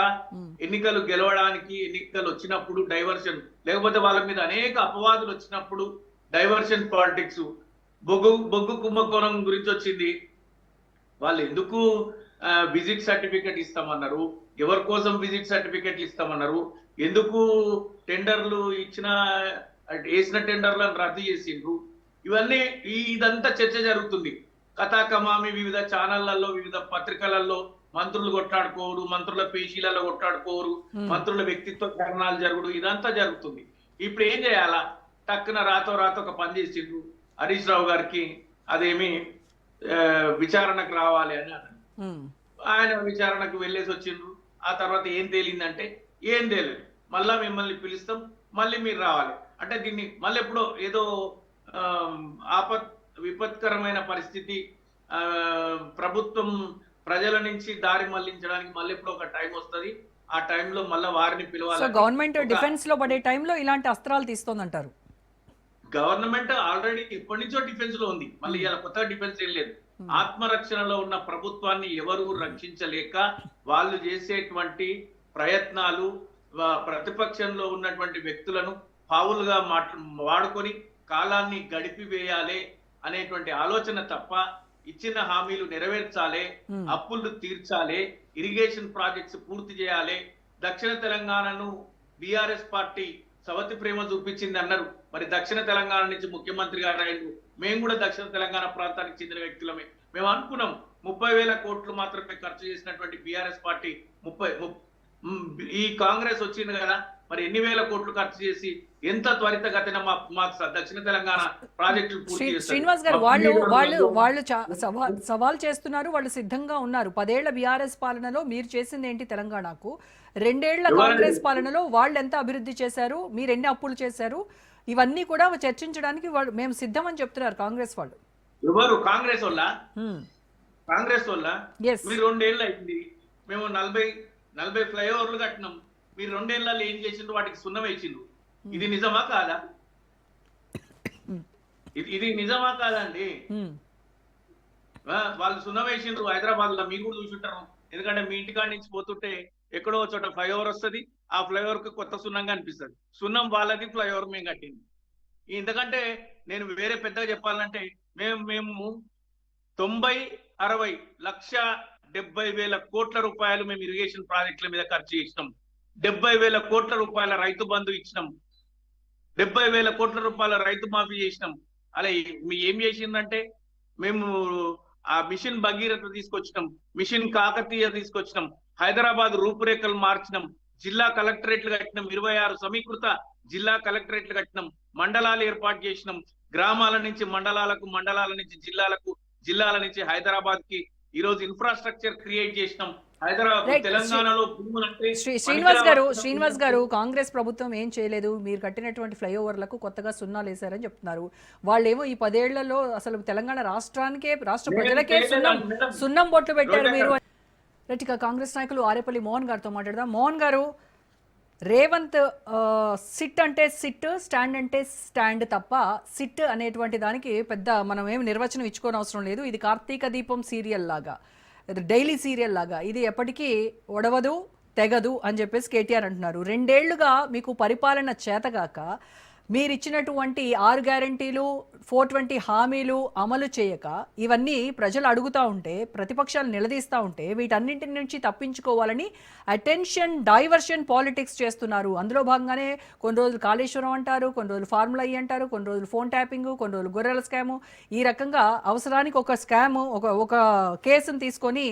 ఎన్నికలు గెలవడానికి, ఎన్నికలు వచ్చినప్పుడు డైవర్షన్, లేకపోతే వాళ్ళ మీద అనేక అపవాదులు వచ్చినప్పుడు డైవర్షన్ పాలిటిక్స్. బొగ్గు కుంభకోణం గురించి వచ్చింది, వాళ్ళు ఎందుకు విజిట్ సర్టిఫికెట్ ఇస్తామన్నారు, ఎవరి కోసం విజిట్ సర్టిఫికెట్లు ఇస్తామన్నారు, ఎందుకు టెండర్లు వేసిన టెండర్లను రద్దు చేసిండ్రు, ఇవన్నీ ఇదంతా చర్చ జరుగుతుంది. కథాకమామి వివిధ ఛానళ్లలో, వివిధ పత్రికలలో మంత్రులు కొట్లాడుకోరు, మంత్రుల పేషీలలో కొట్లాడుకోరు, మంత్రుల వ్యక్తిత్వ కారణాలు జరుగుడు, ఇదంతా జరుగుతుంది. ఇప్పుడు ఏం చేయాలా? టక్కున రాతో ఒక పని చేసిండ్రు. హరీష్ రావు గారికి అదేమి విచారణకు రావాలి అని అన్నారు. ఆయన విచారణకు వెళ్ళేసి వచ్చిండ్రు. ఆ తర్వాత ఏం తేలిందంటే ఏం తేలేదు. మళ్ళా మిమ్మల్ని పిలుస్తాం, మళ్ళీ మీరు రావాలి అంటే దీన్ని మళ్ళీ ఎప్పుడో ఏదో విపత్కరమైన పరిస్థితి, ప్రభుత్వం ప్రజల నుంచి దారి మళ్లించడానికి మళ్ళీ ఎప్పుడో ఒక టైం వస్తుంది. ఆ టైంలో మళ్ళీ వారిని పిలవాలి. గవర్నమెంట్ డిఫెన్స్ లో పడే టైంలో ఇలాంటి అస్త్రాలు తీస్తోందంటారు. గవర్నమెంట్ ఆల్రెడీ ఎప్పటి నుంచో డిఫెన్స్ లో ఉంది, మళ్ళీ ఇలా కొత్తగా డిఫెన్స్ ఏం లేదు. ఆత్మరక్షణలో ఉన్న ప్రభుత్వాన్ని ఎవరు రక్షించలేక వాళ్ళు చేసేటువంటి ప్రయత్నాలు, ప్రతిపక్షంలో ఉన్నటువంటి వ్యక్తులను పావులుగా వాడుకొని కాలాన్ని గడిపివేయాలి అనేటువంటి ఆలోచన తప్ప, ఇచ్చిన హామీలు నెరవేర్చాలి, అప్పులు తీర్చాలి, ఇరిగేషన్ ప్రాజెక్ట్స్ పూర్తి చేయాలి. దక్షిణ తెలంగాణను బీఆర్ఎస్ పార్టీ సవతి ప్రేమ చూపించింది అన్నారు. మరి దక్షిణ తెలంగాణ నుంచి ముఖ్యమంత్రి గారు అయ్యారు. మేము కూడా దక్షిణ తెలంగాణ ప్రాంతానికి చెందిన వ్యక్తులమే. మేము అనుకున్నాం 30,000 కోట్లు మాత్రమే ఖర్చు చేసినటువంటి బీఆర్ఎస్ పార్టీ ఈ కాంగ్రెస్ వచ్చింది కదా, మరి ఎన్ని వేల కోట్లు ఖర్చు చేసి ఎంత త్వరితగతిన మాకు దక్షిణ తెలంగాణ ప్రాజెక్టులు పూర్తి చేస్తారు. శ్రీనివాస్ గారు, వాళ్ళు సవాల్ చేస్తున్నారు, వాళ్ళు సిద్ధంగా ఉన్నారు. 10 ఏళ్ల బీఆర్ఎస్ పాలనలో మీరు చేసింది ఏంటి తెలంగాణకు, 2 ఏళ్ల కాంగ్రెస్ పాలనలో వాళ్ళు ఎంత అభివృద్ధి చేశారు, మీరు ఎన్ని అప్పులు చేశారు, ఇవన్నీ కూడా చర్చించడానికి మేము సిద్ధం అని చెప్తున్నారు కాంగ్రెస్ వాళ్ళు. ఎవరు కాంగ్రెస్ వాళ్ళ? కాంగ్రెస్ వల్ల Yes. మీరు 2 ఏళ్ళు అయింది, మేము 40 ఫ్లైఓవర్లు కట్టినాం, మీరు 2 ఏళ్ళలో ఏం చేసిండ్రు? వాటికి సున్నం వేసిండ్రు. ఇది నిజమా కాదా? ఇది నిజమా కాదా అండి? వాళ్ళు సున్నం వేసిండ్రు హైదరాబాద్ లో, మీరు కూడా చూసుంటారు. ఎందుకంటే మీ ఇంటికాడ నుంచి పోతుంటే ఎక్కడో చోట ఫ్లైఓవర్ వస్తుంది, ఆ ఫ్లైఓవర్ కి కొత్త సున్నంగా అనిపిస్తుంది. సున్నం వాళ్ళది, ఫ్లైఓవర్ మేము కట్టింది. ఎందుకంటే నేను వేరే పెద్దగా చెప్పాలంటే మేము 90-60-1,70,000 కోట్ల రూపాయలు మేము ఇరిగేషన్ ప్రాజెక్టుల మీద ఖర్చు చేసినాం. 70,000 కోట్ల రూపాయల రైతు బంధు ఇచ్చినాం. 70,000 కోట్ల రూపాయల రైతు మాఫీ చేసినాం. అలా ఏం చేసిందంటే మేము ఆ మిషన్ భగీరథ తీసుకొచ్చినాం, మిషన్ కాకతీయ తీసుకొచ్చినాం, హైదరాబాద్ రూపురేఖలు మార్చినాం, జిల్లా కలెక్టరేట్లు కట్టినాం, 26 సమీకృత జిల్లా కలెక్టరేట్లు కట్టినాం, మండలాలు ఏర్పాటు చేసినాం, గ్రామాల నుంచి మండలాలకు, మండలాల నుంచి జిల్లాలకు, జిల్లాల నుంచి హైదరాబాద్ కి ఈ రోజు ఇన్ఫ్రాస్ట్రక్చర్ క్రియేట్ చేసినాం. హైదరాబాద్ Right. తెలంగాణలో భూములంటే శ్రీనివాస్ గారు కాంగ్రెస్ ప్రభుత్వం ఏం చేయలేదు, మీరు కట్టినటువంటి ఫ్లైఓవర్లకు కొత్తగా సున్నాలు వేశారని చెప్తున్నారు. వాళ్ళేమో ఈ 10 ఏళ్లలో అసలు తెలంగాణ రాష్ట్రానికే, రాష్ట్ర ప్రజలకే సున్నం బొట్లు పెట్టారు మీరు. రైట్, ఇక కాంగ్రెస్ నాయకులు ఆరేపల్లి మోహన్ గారితో మాట్లాడదాం. మోహన్ గారు, రేవంత్ సిట్ అంటే సిట్, స్టాండ్ అంటే స్టాండ్ తప్ప సిట్ అనేటువంటి దానికి పెద్ద మనం ఏమి నిర్వచనం ఇచ్చుకోని అవసరం లేదు. ఇది కార్తీక దీపం సీరియల్ లాగా, డైలీ సీరియల్ లాగా, ఇది ఎప్పటికీ ఒడవదు, తెగదు అని చెప్పేసి కేటీఆర్ అంటున్నారు. 2 ఏళ్లుగా మీకు పరిపాలన చేతగాక మీరు ఇచ్చినటువంటి 6 గ్యారంటీలు, 420 హామీలు అమలు చేయక ఇవన్నీ ప్రజలు అడుగుతూ ఉంటే, ప్రతిపక్షాలు నిలదీస్తూ ఉంటే వీటన్నింటి నుంచి తప్పించుకోవాలని అటెన్షన్ డైవర్షన్ పాలిటిక్స్ చేస్తున్నారు. అందులో భాగంగానే కొన్ని రోజులు కాళేశ్వరం అంటారు, కొన్ని రోజులు ఫార్ములా ఈ అంటారు, కొన్ని రోజులు ఫోన్ ట్యాపింగ్, కొన్ని రోజులు గొర్రెల స్కాము. ఈ రకంగా అవసరానికి ఒక స్కామ్, ఒక కేసును తీసుకొని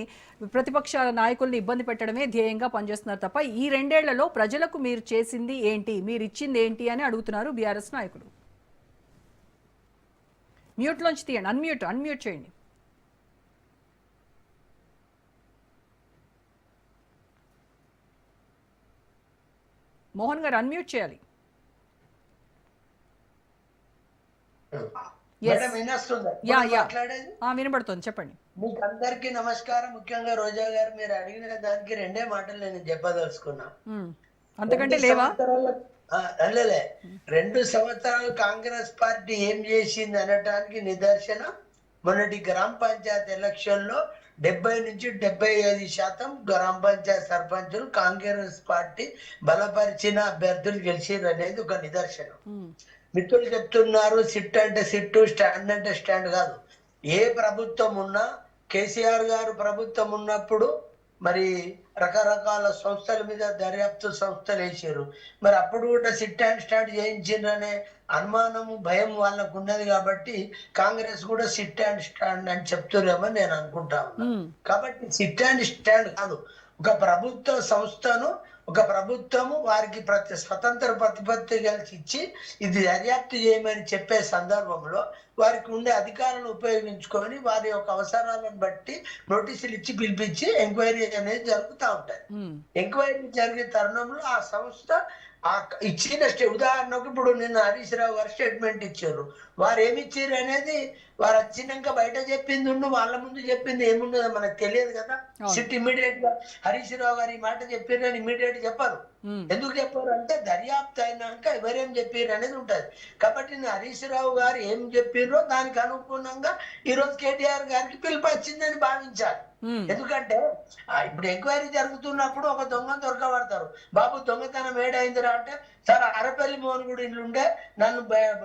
ప్రతిపక్ష నాయకుల్ని ఇబ్బంది పెట్టడమే ధ్యేయంగా పనిచేస్తున్నారు తప్ప ఈ 2 ఏళ్లలో ప్రజలకు మీరు చేసింది ఏంటి, మీరు ఇచ్చింది ఏంటి అని అడుగుతున్నారు బీఆర్ఎస్ నాయకులు. మ్యూట్లోంచి తీయండి, అన్మ్యూట్ చేయండి. మోహన్ గారు అన్మ్యూట్ చేయాలి. వినబడుతుంది, చెప్పండి. మీకు అందరికీ నమస్కారం. ముఖ్యంగా రోజా గారు, మీరు అడిగిన దానికి 2 మాటలు నేను చెప్పదలుచుకున్నా. అంతకంటే లేవా? 2 సంవత్సరాలు కాంగ్రెస్ పార్టీ ఏం చేసింది అనటానికి నిదర్శనం మొన్నటి గ్రామ పంచాయతీ ఎలక్షన్ లో 70 నుంచి 75% గ్రామ పంచాయతీ సర్పంచులు కాంగ్రెస్ పార్టీ బలపరిచిన అభ్యర్థులు గెలిచారు అనేది ఒక నిదర్శనం. మిత్రులు చెప్తున్నారు సిట్ అంటే సిట్టు, స్టాండ్ అంటే స్టాండ్ కాదు. ఏ ప్రభుత్వం ఉన్నా, కేసీఆర్ గారు ప్రభుత్వం ఉన్నప్పుడు మరి రకరకాల సంస్థల మీద దర్యాప్తు సంస్థలు వేసారు. మరి అప్పుడు కూడా సిట్ అండ్ స్టాండ్ చేయించిందనే అనుమానము, భయం వాళ్ళకు ఉన్నది కాబట్టి కాంగ్రెస్ కూడా సిట్ అండ్ స్టాండ్ అని చెప్తున్నారని నేను అనుకుంటా ఉన్నా. కాబట్టి సిట్ అండ్ స్టాండ్ కాదు, ఒక ప్రభుత్వ సంస్థను, ఒక ప్రభుత్వము వారికి స్వతంత్ర ప్రతిపత్తి కలిసి ఇచ్చి ఇది దర్యాప్తు చేయమని చెప్పే సందర్భంలో వారికి ఉండే అధికారాలను ఉపయోగించుకొని వారి యొక్క అవసరాలను బట్టి నోటీసులు ఇచ్చి పిలిపించి ఎంక్వైరీ అనేది జరుగుతూ ఉంటాయి. ఎంక్వైరీ జరిగే తరుణంలో ఆ సంస్థ ఇచ్చిన ఉదాహరణకు ఇప్పుడు నిన్న హరీష్ రావు గారు స్టేట్మెంట్ ఇచ్చారు. వారు ఏమి ఇచ్చారు అనేది వారు వచ్చినాక బయట చెప్పింది ఉండు, వాళ్ళ ముందు చెప్పింది ఏముండదో మనకు తెలియదు కదా. సిట్ ఇమీడియట్ గా హరీష్ రావు గారు ఈ మాట చెప్పారని ఇమీడియట్ చెప్పారు. ఎందుకు చెప్పారు అంటే దర్యాప్తు అయినాక ఎవరేం చెప్పారు అనేది ఉంటది. కాబట్టి హరీష్ రావు గారు ఏం చెప్పారో దానికి అనుగుణంగా ఈ రోజు కేటీఆర్ గారికి పిలుపు వచ్చిందని భావించాలి. ఎందుకంటే ఇప్పుడు ఎంక్వైరీ జరుగుతున్నప్పుడు ఒక దొంగను దొరకబడతారు. బాబు దొంగతనం ఏడైందిరా అంటే, సార్ అరపల్లి మోహన్ కూడా ఇల్లు ఉండే, నన్ను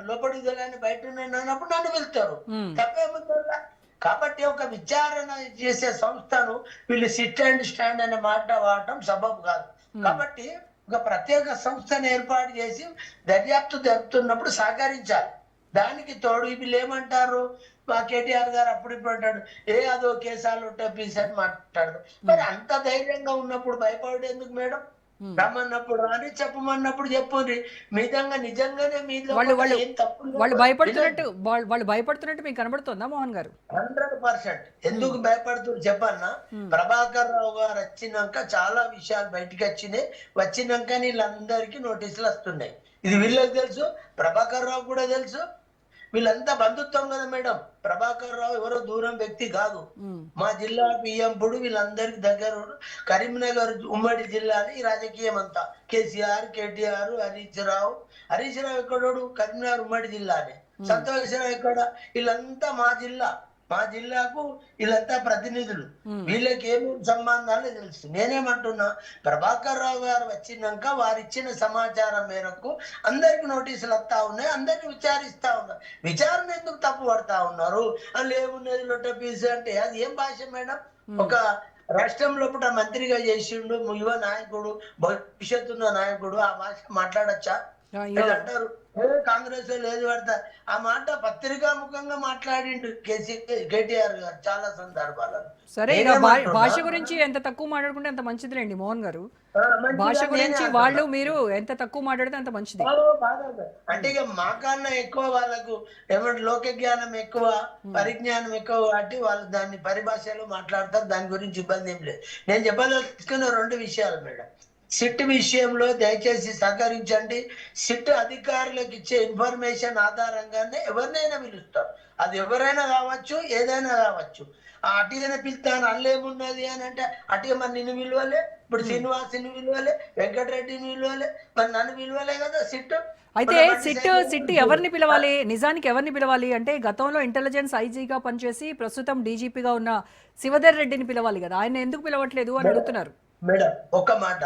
లోపలికి వెళ్ళని బయట అన్నప్పుడు నన్ను వెళ్తారు, తప్పేముందా? కాబట్టి ఒక విచారణ చేసే సంస్థను వీళ్ళు సిట్ అండ్ స్టాండ్ అనే మాట వాడటం సబబు కాదు. కాబట్టి ఒక ప్రత్యేక సంస్థను ఏర్పాటు చేసి దర్యాప్తు జరుపుతున్నప్పుడు సహకరించాలి. దానికి తోడు వీళ్ళు ఏమంటారు, మా కేటీఆర్ గారు అప్పుడు ఇప్పుడు అంటాడు, అదో కేసాలు పీస్ అని మాట్లాడు. మరి అంత ధైర్యంగా ఉన్నప్పుడు భయపడు ఎందుకు మేడం? రమ్మన్నప్పుడు రాని, చెప్పమన్నప్పుడు చెప్పుండ్రి. నిజంగానే మీలో వాళ్ళు భయపడుతున్నట్టు మీకు కనబడుతుందా మోహన్ గారు? 100%. ఎందుకు భయపడుతున్నారు చెప్పన్నా? ప్రభాకర్ రావు గారు వచ్చినాక చాలా విషయాలు బయటకు వచ్చినాయి. వచ్చినాక వీళ్ళందరికీ నోటీసులు వస్తున్నాయి. ఇది వీళ్ళకి తెలుసు, ప్రభాకర్ రావు కూడా తెలుసు, వీళ్ళంతా బంధుత్వం కదా మేడం. ప్రభాకర్ రావు ఎవరో దూరం వ్యక్తి కాదు. మా జిల్లా బియ్యంపుడు వీళ్ళందరికి దగ్గర. కరీంనగర్ ఉమ్మడి జిల్లాని ఈ రాజకీయం అంతా కేసీఆర్, కేటీఆర్, హరీష్ రావు ఎక్కడోడు కరీంనగర్ ఉమ్మడి జిల్లానే. సంతోషరావు ఎక్కడ? వీళ్ళంతా మా జిల్లాకు వీళ్ళంతా ప్రతినిధులు. వీళ్ళకి ఏమేమి సంబంధాలు తెలుసు. నేనేమంటున్నా, ప్రభాకర్ రావు గారు వచ్చినాక వారిచ్చిన సమాచారం మేరకు అందరికి నోటీసులు వస్తా ఉన్నాయి, అందరిని విచారిస్తా ఉన్నారు. విచారణ ఎందుకు తప్పు పడతా ఉన్నారు? లేవున్నది లొట్ట పీసు అంటే అది ఏం భాష మేడం? ఒక రాష్ట్రంలో పుట్ట మంత్రిగా చేసిండు, యువ నాయకుడు, భవిష్యత్తున్న నాయకుడు, ఆ భాష మాట్లాడచ్చా? అంటారు కాంగ్రెస్ లేదు పడతా. ఆ మాట పత్రికాముఖంగా మాట్లాడిండు కేటీఆర్ గారు చాలా సందర్భాలలో. సరే, భాష గురించి ఎంత తక్కువ మాట్లాడుకుంటే అంత మంచిదిలేండి మోహన్ గారు. భాష గురించి వాళ్ళు మీరు ఎంత తక్కువ మాట్లాడితే అంత మంచిది. అంటే ఇక మాకన్నా ఎక్కువ వాళ్ళకు ఏమంటే లోక జ్ఞానం ఎక్కువ, పరిజ్ఞానం ఎక్కువ కాబట్టి వాళ్ళు దాన్ని పరిభాషలో మాట్లాడతారు. దాని గురించి ఇబ్బంది ఏం లేదు. నేను చెప్పదలుచుకున్న 2 విషయాలు మేడం. సిట్ విషయంలో దయచేసి సహకరించండి. సిట్ అధికారులకు ఇచ్చే ఇన్ఫర్మేషన్ ఆధారంగానే ఎవరినైనా పిలుస్తారు. అది ఎవరైనా కావచ్చు, ఏదైనా కావచ్చు. అటుగానే పిలుస్తాను, అల్లేమున్నది అని అంటే అటుగా మరి నిన్ను విలువలే, ఇప్పుడు శ్రీనివాసుని విలువలే, వెంకటరెడ్డిని విలువలే, మరి నన్ను విలువలే కదా సిట్. అయితే సిట్ ఎవరిని పిలవాలి? నిజానికి ఎవరిని పిలవాలి అంటే గతంలో ఇంటెలిజెన్స్ ఐజీగా పనిచేసి ప్రస్తుతం డీజీపీగా ఉన్న శివధర్ రెడ్డిని పిలవాలి కదా, ఆయన ఎందుకు పిలవట్లేదు అని అడుగుతున్నారు. మేడం ఒక్క మాట,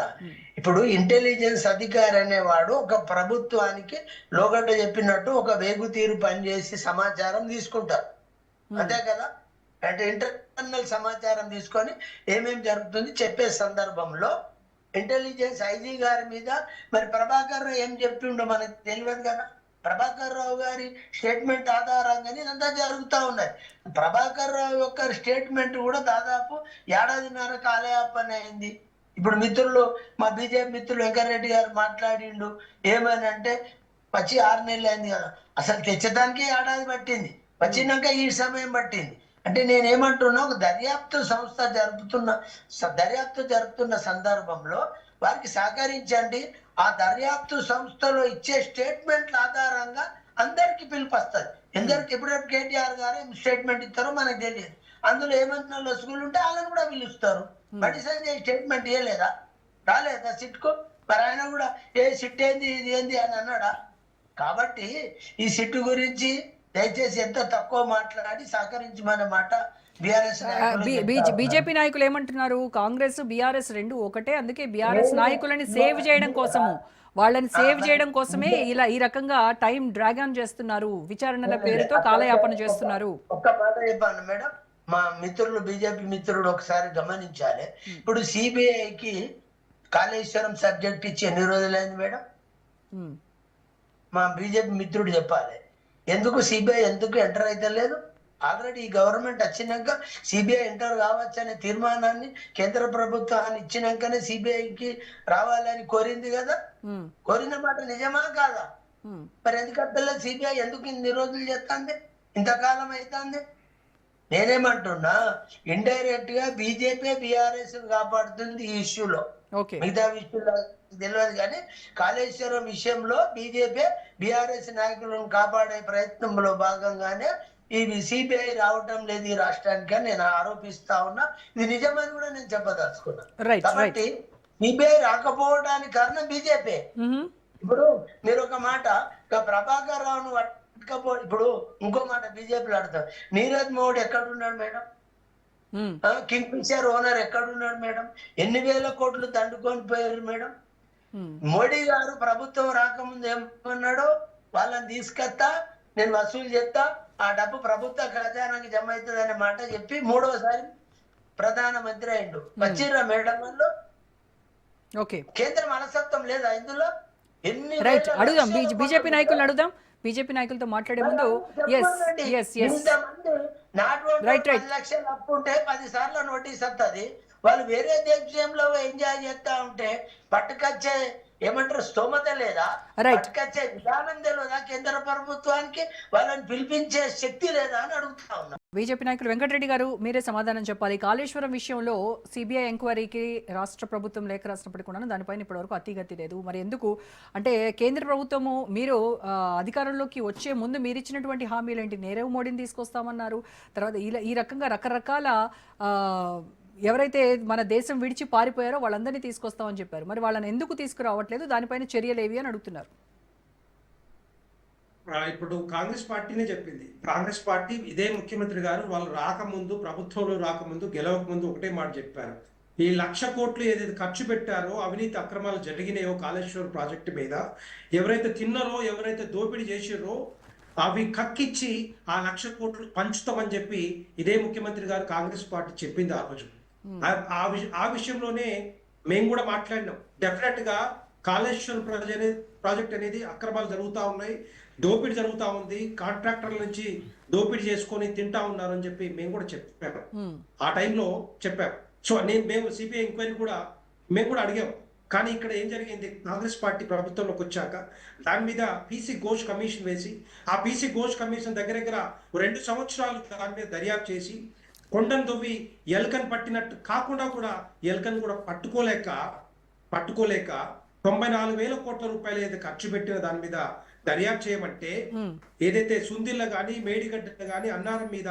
ఇప్పుడు ఇంటెలిజెన్స్ అధికారి అనేవాడు ఒక ప్రభుత్వానికి లోగడ్డ చెప్పినట్టు ఒక వేగుతీరు పనిచేసి సమాచారం తీసుకుంటారు, అంతే కదా? అంటే ఇంటర్నల్ సమాచారం తీసుకొని ఏమేమి జరుగుతుంది చెప్పే సందర్భంలో ఇంటెలిజెన్స్ ఐజీ గారి మీద మరి ప్రభాకర్ రావు ఏం చెప్తుండో మనకు తెలియదు కదా. ప్రభాకర్ రావు గారి స్టేట్మెంట్ ఆధారంగానే ఇదంతా జరుగుతూ ఉన్నది. ప్రభాకర్ రావు యొక్క స్టేట్మెంట్ కూడా దాదాపు 1.5 ఏడాదిన్నర కాలయాపన అయింది. ఇప్పుడు మిత్రులు, మా బీజేపీ మిత్రులు వెంకటరెడ్డి గారు మాట్లాడిండు ఏమని అంటే, వచ్చి 6 నెలలు అయింది కదా, అసలు తెచ్చడానికి 1 ఏడాది పట్టింది, వచ్చినాక ఈ సమయం పట్టింది. అంటే నేనేమంటున్నా, ఒక దర్యాప్తు జరుపుతున్న సందర్భంలో వారికి సహకరించండి. ఆ దర్యాప్తు సంస్థలో ఇచ్చే స్టేట్మెంట్ల ఆధారంగా అందరికి పిలుపొస్తుంది. ఎందరికి ఎప్పుడెప్పుడు కేటీఆర్ గారు స్టేట్మెంట్ ఇస్తారో మనకు తెలియదు. అందులో ఏమన్నా లొసుగులు ఉంటే వాళ్ళని కూడా పిలుస్తారు. బండి సంజయ్ స్టేట్మెంట్ ఇవ్వలేదా? రాలేదా సిట్కు? మరి ఆయన కూడా సిట్ ఏంది ఇది ఏంది అని అన్నాడా? కాబట్టి ఈ సిట్ గురించి దయచేసి ఎంత తక్కువ మాట్లాడి సహకరించమనే మాట బీజేపీ నాయకులు ఏమంటున్నారు? కాంగ్రెస్ బీఆర్ఎస్ 2 ఒకటే, అందుకే బీఆర్ఎస్ నాయకులని సేవ్ చేయడం కోసము, వాళ్ళని సేవ్ చేయడం కోసమే ఇలా ఈ రకంగా టైం డ్రాగ్ ఆన్ చేస్తున్నారు, విచారణల పేరుతో కాలయాపన చేస్తున్నారు. ఒక్క మాట చెప్పాను మేడం, మా మిత్రులు బీజేపీ మిత్రుడు ఒకసారి గమనించాలి. ఇప్పుడు సిబిఐకి కాళేశ్వరం సబ్జెక్ట్ ఇచ్చి ఎన్ని రోజులైంది మేడం? మా బీజేపీ మిత్రుడు చెప్పాలి ఎందుకు సిబిఐ ఎందుకు ఎంటర్ అయితే లేదు. ఆల్రెడీ ఈ గవర్నమెంట్ వచ్చినాక సిబిఐ ఎంటర్ కావచ్చు అనే తీర్మానాన్ని కేంద్ర ప్రభుత్వాన్ని ఇచ్చినాకనే సిబిఐకి రావాలని కోరింది కదా. కోరిన మాట నిజమా కాదా? మరి ఎందుకంటే సిబిఐ ఎందుకు ఇన్ని రోజులు చేస్తుంది, ఇంతకాలం అవుతుంది? నేనేమంటున్నా, ఇండైరెక్ట్ గా బీజేపీ బీఆర్ఎస్ కాపాడుతుంది ఈ ఇష్యూలో. మిగతా విషయంలో తెలియదు కానీ కాళేశ్వరం విషయంలో బీజేపీ బీఆర్ఎస్ నాయకులను కాపాడే ప్రయత్నంలో భాగంగానే ఈ సిబిఐ రావటం లేదు ఈ రాష్ట్రానికి అని నేను ఆరోపిస్తా ఉన్నా. ఇది నిజమని కూడా నేను చెప్పదలుచుకున్నా. కాబట్టి సిబిఐ రాకపోవడానికి కారణం బీజేపీ. ఇప్పుడు మీరు ఒక మాట ప్రభాకర్ రావును పట్టుకపో, ఇప్పుడు ఇంకో మాట బీజేపీలో ఆడతారు, నీరజ్ మోడీ ఎక్కడున్నాడు మేడం? కింగ్ ఫిషర్ ఓనర్ ఎక్కడున్నాడు మేడం? ఎన్ని వేల కోట్లు దండుకొని పోయారు మేడం? మోడీ గారు ప్రభుత్వం రాకముందు ఏమన్నాడో, వాళ్ళని తీసుకొస్తా, నేను వసూలు చేస్తా, ఆ డబ్బు ప్రభుత్వ ఖజానాకి జమ అవుతుంది అనే మాట చెప్పి 3వసారి ప్రధానమంత్రి అయిండు. వచ్చిర్రా మేడం వాళ్ళు? కేంద్ర మనస్తత్వం లేదా ఇందులో? ఎన్ని అడుగుదాం, బీజేపీ నాయకులు అడుగుదాం. బీజేపీ నాయకులతో మాట్లాడే ముందు 10 లక్షలు అప్పు ఉంటే 10 సార్లు నోటీస్ వస్తుంది. వాళ్ళు వేరే దేశంలో ఎంజాయ్ చేస్తా ఉంటే పట్టుకొచ్చే ఏమంటారు స్తోమత లేదా, Right. పట్టుకొచ్చే విధానం తెలియదా కేంద్ర ప్రభుత్వానికి, వాళ్ళని పిలిపించే శక్తి లేదా అని అడుగుతా ఉన్నా. బీజేపీ నాయకులు వెంకటరెడ్డి గారు మీరే సమాధానం చెప్పాలి. కాళేశ్వరం విషయంలో సిబిఐ ఎంక్వైరీకి రాష్ట్ర ప్రభుత్వం లేఖ రాసినప్పటికీ కూడా దానిపైన ఇప్పటివరకు అతిగతి లేదు. మరి ఎందుకు అంటే కేంద్ర ప్రభుత్వము మీరు అధికారంలోకి వచ్చే ముందు మీరు ఇచ్చినటువంటి హామీలు ఏంటి? నీరవ్ మోడీని తీసుకొస్తామన్నారు, తర్వాత ఈ రకంగా రకరకాల ఎవరైతే మన దేశం విడిచి పారిపోయారో వాళ్ళందరినీ తీసుకొస్తామని చెప్పారు. మరి వాళ్ళని ఎందుకు తీసుకురావట్లేదు, దానిపైన చర్యలు ఏవి అని అడుగుతున్నారు. ఇప్పుడు కాంగ్రెస్ పార్టీనే చెప్పింది. కాంగ్రెస్ పార్టీ ఇదే ముఖ్యమంత్రి గారు వాళ్ళు రాకముందు, ప్రభుత్వంలో రాకముందు, గెలవక ముందు ఒకటే మాట చెప్పారు. ఈ 1,00,000 కోట్లు ఏదైతే ఖర్చు పెట్టారో, అవినీతి అక్రమాలు జరిగినాయో కాళేశ్వరం ప్రాజెక్టు మీద, ఎవరైతే తిన్నారో, ఎవరైతే దోపిడీ చేసారో అవి కక్కిచ్చి ఆ 1,00,000 కోట్లు పంచుతామని చెప్పి ఇదే ముఖ్యమంత్రి గారు కాంగ్రెస్ పార్టీ చెప్పింది ఆ రోజు. ఆ విషయంలోనే మేము కూడా మాట్లాడినాం. డెఫినెట్ గా కాళేశ్వరం ప్రాజెక్ట్ అనేది అక్రమాలు జరుగుతూ ఉన్నాయి, దోపిడీ జరుగుతూ ఉంది, కాంట్రాక్టర్ల నుంచి దోపిడీ చేసుకొని తింటా ఉన్నారు అని చెప్పి మేము కూడా చెప్పాము. ఆ టైంలో చెప్పాము. సో మేము సిబిఐ ఎంక్వైరీ కూడా మేము కూడా అడిగాము. కానీ ఇక్కడ ఏం జరిగింది, కాంగ్రెస్ పార్టీ ప్రభుత్వంలోకి వచ్చాక దాని మీద పీసీ ఘోష్ కమిషన్ వేసి, ఆ పీసీ ఘోష్ కమిషన్ దగ్గర 2 సంవత్సరాలు దాని మీద దర్యాప్తు చేసి, కొండను తవ్వి ఎలుకను పట్టినట్టు కాకుండా కూడా ఎలుకను కూడా పట్టుకోలేక 94,000 కోట్ల రూపాయలు ఏదైతే ఖర్చు పెట్టిన దాని మీద దర్యాప్తు చేయమంటే, ఏదైతే సుందిళ్ళ గాని మేడిగడ్డ గాని అన్నారం మీద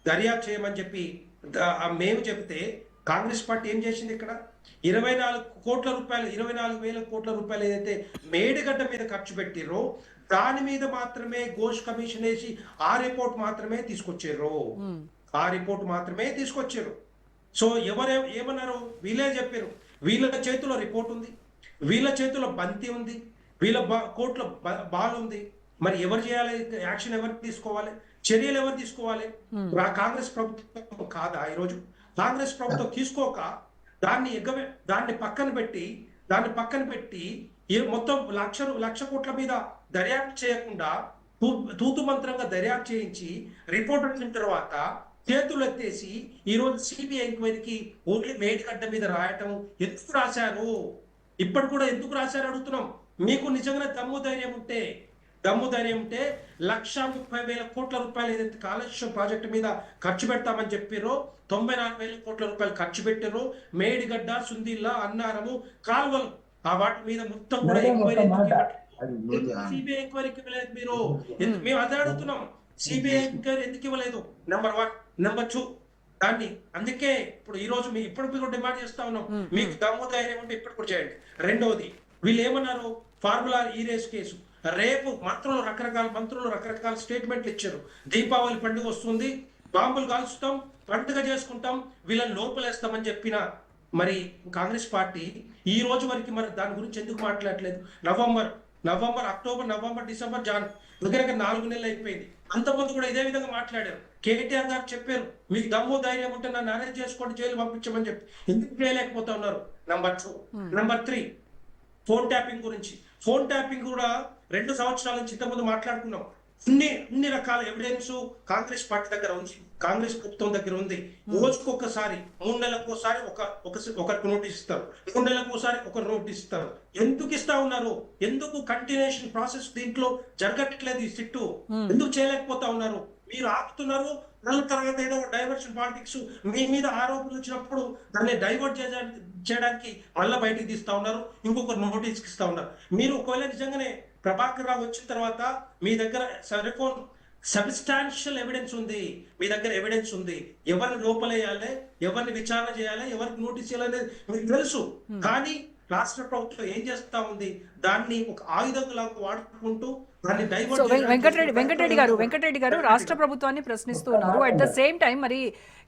దర్యాప్తు చేయమని చెప్పి మేము చెబితే కాంగ్రెస్ పార్టీ ఏం చేసింది? ఇక్కడ 24,000 కోట్ల రూపాయలు ఏదైతే మేడిగడ్డ మీద ఖర్చు పెట్టిరో దాని మీద మాత్రమే ఘోష్ కమిషన్ వేసి ఆ రిపోర్ట్ మాత్రమే తీసుకొచ్చారు. సో ఏమన్నారు? వీళ్ళే చెప్పారు, వీళ్ళ చేతిలో రిపోర్ట్ ఉంది, వీళ్ళ చేతిలో బంతి ఉంది, వీళ్ళ కోట్ల బాల్ ఉంది. మరి ఎవరు చేయాలి? యాక్షన్ ఎవరు తీసుకోవాలి? చర్యలు ఎవరు తీసుకోవాలి? కాంగ్రెస్ ప్రభుత్వం కాదా? ఈరోజు కాంగ్రెస్ ప్రభుత్వం తీసుకోక దాన్ని పక్కన పెట్టి మొత్తం 1,00,000 కోట్ల మీద దర్యాప్తు చేయకుండా తూతు మంత్రంగా దర్యాప్తు చేయించి రిపోర్ట్ వచ్చిన తర్వాత చేతులు ఎత్తేసి ఈ రోజు సిబిఐ ఎంక్వైరీకి ఓన్లీ మేడిగడ్డ మీద రాయటం ఎందుకు రాశారు? ఇప్పటి కూడా ఎందుకు రాశారు అడుగుతున్నాం. మీకు నిజంగా దమ్ము ధైర్యం ఉంటే 1,30,000 కోట్ల రూపాయలు ఏదైతే కాళేశ్వరం ప్రాజెక్టు మీద ఖర్చు పెడతామని చెప్పారో 94,000 కోట్ల రూపాయలు ఖర్చు పెట్టారో, మేడిగడ్డ, సుందిల్ల, అన్నారము, కాలువలు ఆ వాటి మీద మొత్తం కూడా సిబిఐ ఎంక్వైరీకి ఇవ్వలేదు మీరు. మేము అదే అడుగుతున్నాం, సిబిఐ ఎంక్వైరీ ఎందుకు ఇవ్వలేదు? నెంబర్ 1. నెంబర్ 2, దాన్ని అందుకే ఇప్పుడు ఈ రోజు ఇప్పుడు మీరు డిమాండ్ చేస్తా ఉన్నాం, మీకు దమ్ము ధైర్యం ఉంటే ఇప్పుడు కూడా చేయండి. రెండవది, వీళ్ళు ఏమన్నారు? ఫార్ములా ఈరేస్ కేసు రేపు మంత్రులు రకరకాల స్టేట్మెంట్లు ఇచ్చారు. దీపావళి పండుగ వస్తుంది, బాంబులు కాల్చుతాం, పండుగ చేసుకుంటాం, వీళ్ళని లోపలేస్తామని చెప్పిన మరి కాంగ్రెస్ పార్టీ ఈ రోజు వరకు మరి దాని గురించి ఎందుకు మాట్లాడలేదు? అక్టోబర్, నవంబర్, డిసెంబర్, దగ్గర 4 నెలలు అయిపోయింది. అంతకుముందు కూడా ఇదే విధంగా మాట్లాడారు. కేటీఆర్ గారు చెప్పారు, మీకు దమ్ము ధైర్యం ఉంటే నన్ను అరెస్ట్ చేసుకోండి, జైలు పంపించమని చెప్పి. ఎందుకు చేయలేకపోతా ఉన్నారు? నెంబర్ 2. నెంబర్ 3, ఫోన్ ట్యాపింగ్ గురించి. ఫోన్ ట్యాపింగ్ కూడా 2 సంవత్సరాల నుంచి ఇంతకుముందు మాట్లాడుకున్నాం. అన్ని రకాల ఎవిడెన్స్ కాంగ్రెస్ పార్టీ దగ్గర ఉంది, కాంగ్రెస్ ప్రభుత్వం దగ్గర ఉంది. రోజుకొకసారి 3 నెలలకు ఒకసారి ఒక నోటీస్ ఇస్తారు, 3 నెలలకు ఒకసారి ఒక నోటీస్ ఇస్తారు. ఎందుకు ఇస్తా ఉన్నారు? ఎందుకు కంటిన్యూషన్ ప్రాసెస్ దీంట్లో జరగట్లేదు? ఈ సిట్టు ఎందుకు చేయలేకపోతా ఉన్నారు? మీరు ఆపుతున్నారు. తర్వాత ఏదో డైవర్షన్ పాలిటిక్స్ మీ మీద ఆరోపణలు వచ్చినప్పుడు దాన్ని డైవర్ట్ చేయడానికి మళ్ళీ బయటికి తీస్తా ఉన్నారు, ఇంకొక నోటీస్కి ఇస్తా ఉన్నారు. మీరు ఒకవేళ నిజంగానే ప్రభాకర్ రావు వచ్చిన తర్వాత మీ దగ్గర సబ్స్టాన్షియల్ ఎవిడెన్స్ ఉంది, మీ దగ్గర ఎవిడెన్స్ ఉంది, ఎవరిని లోపలేయాలి, ఎవరిని విచారణ చేయాలి, ఎవరికి నోటీస్ చేయాలనేది మీకు తెలుసు. కానీ రాష్ట్ర ప్రభుత్వం ఏం చేస్తా ఉంది? దాన్ని ఒక ఆయుధంగా వాడుకుంటూ దాన్ని డైవర్ట్. వెంకటరెడ్డి గారు రాష్ట్ర ప్రభుత్వాన్ని ప్రశ్నిస్తూ ఉన్నారు. అట్ ద సేమ్ టైం మరి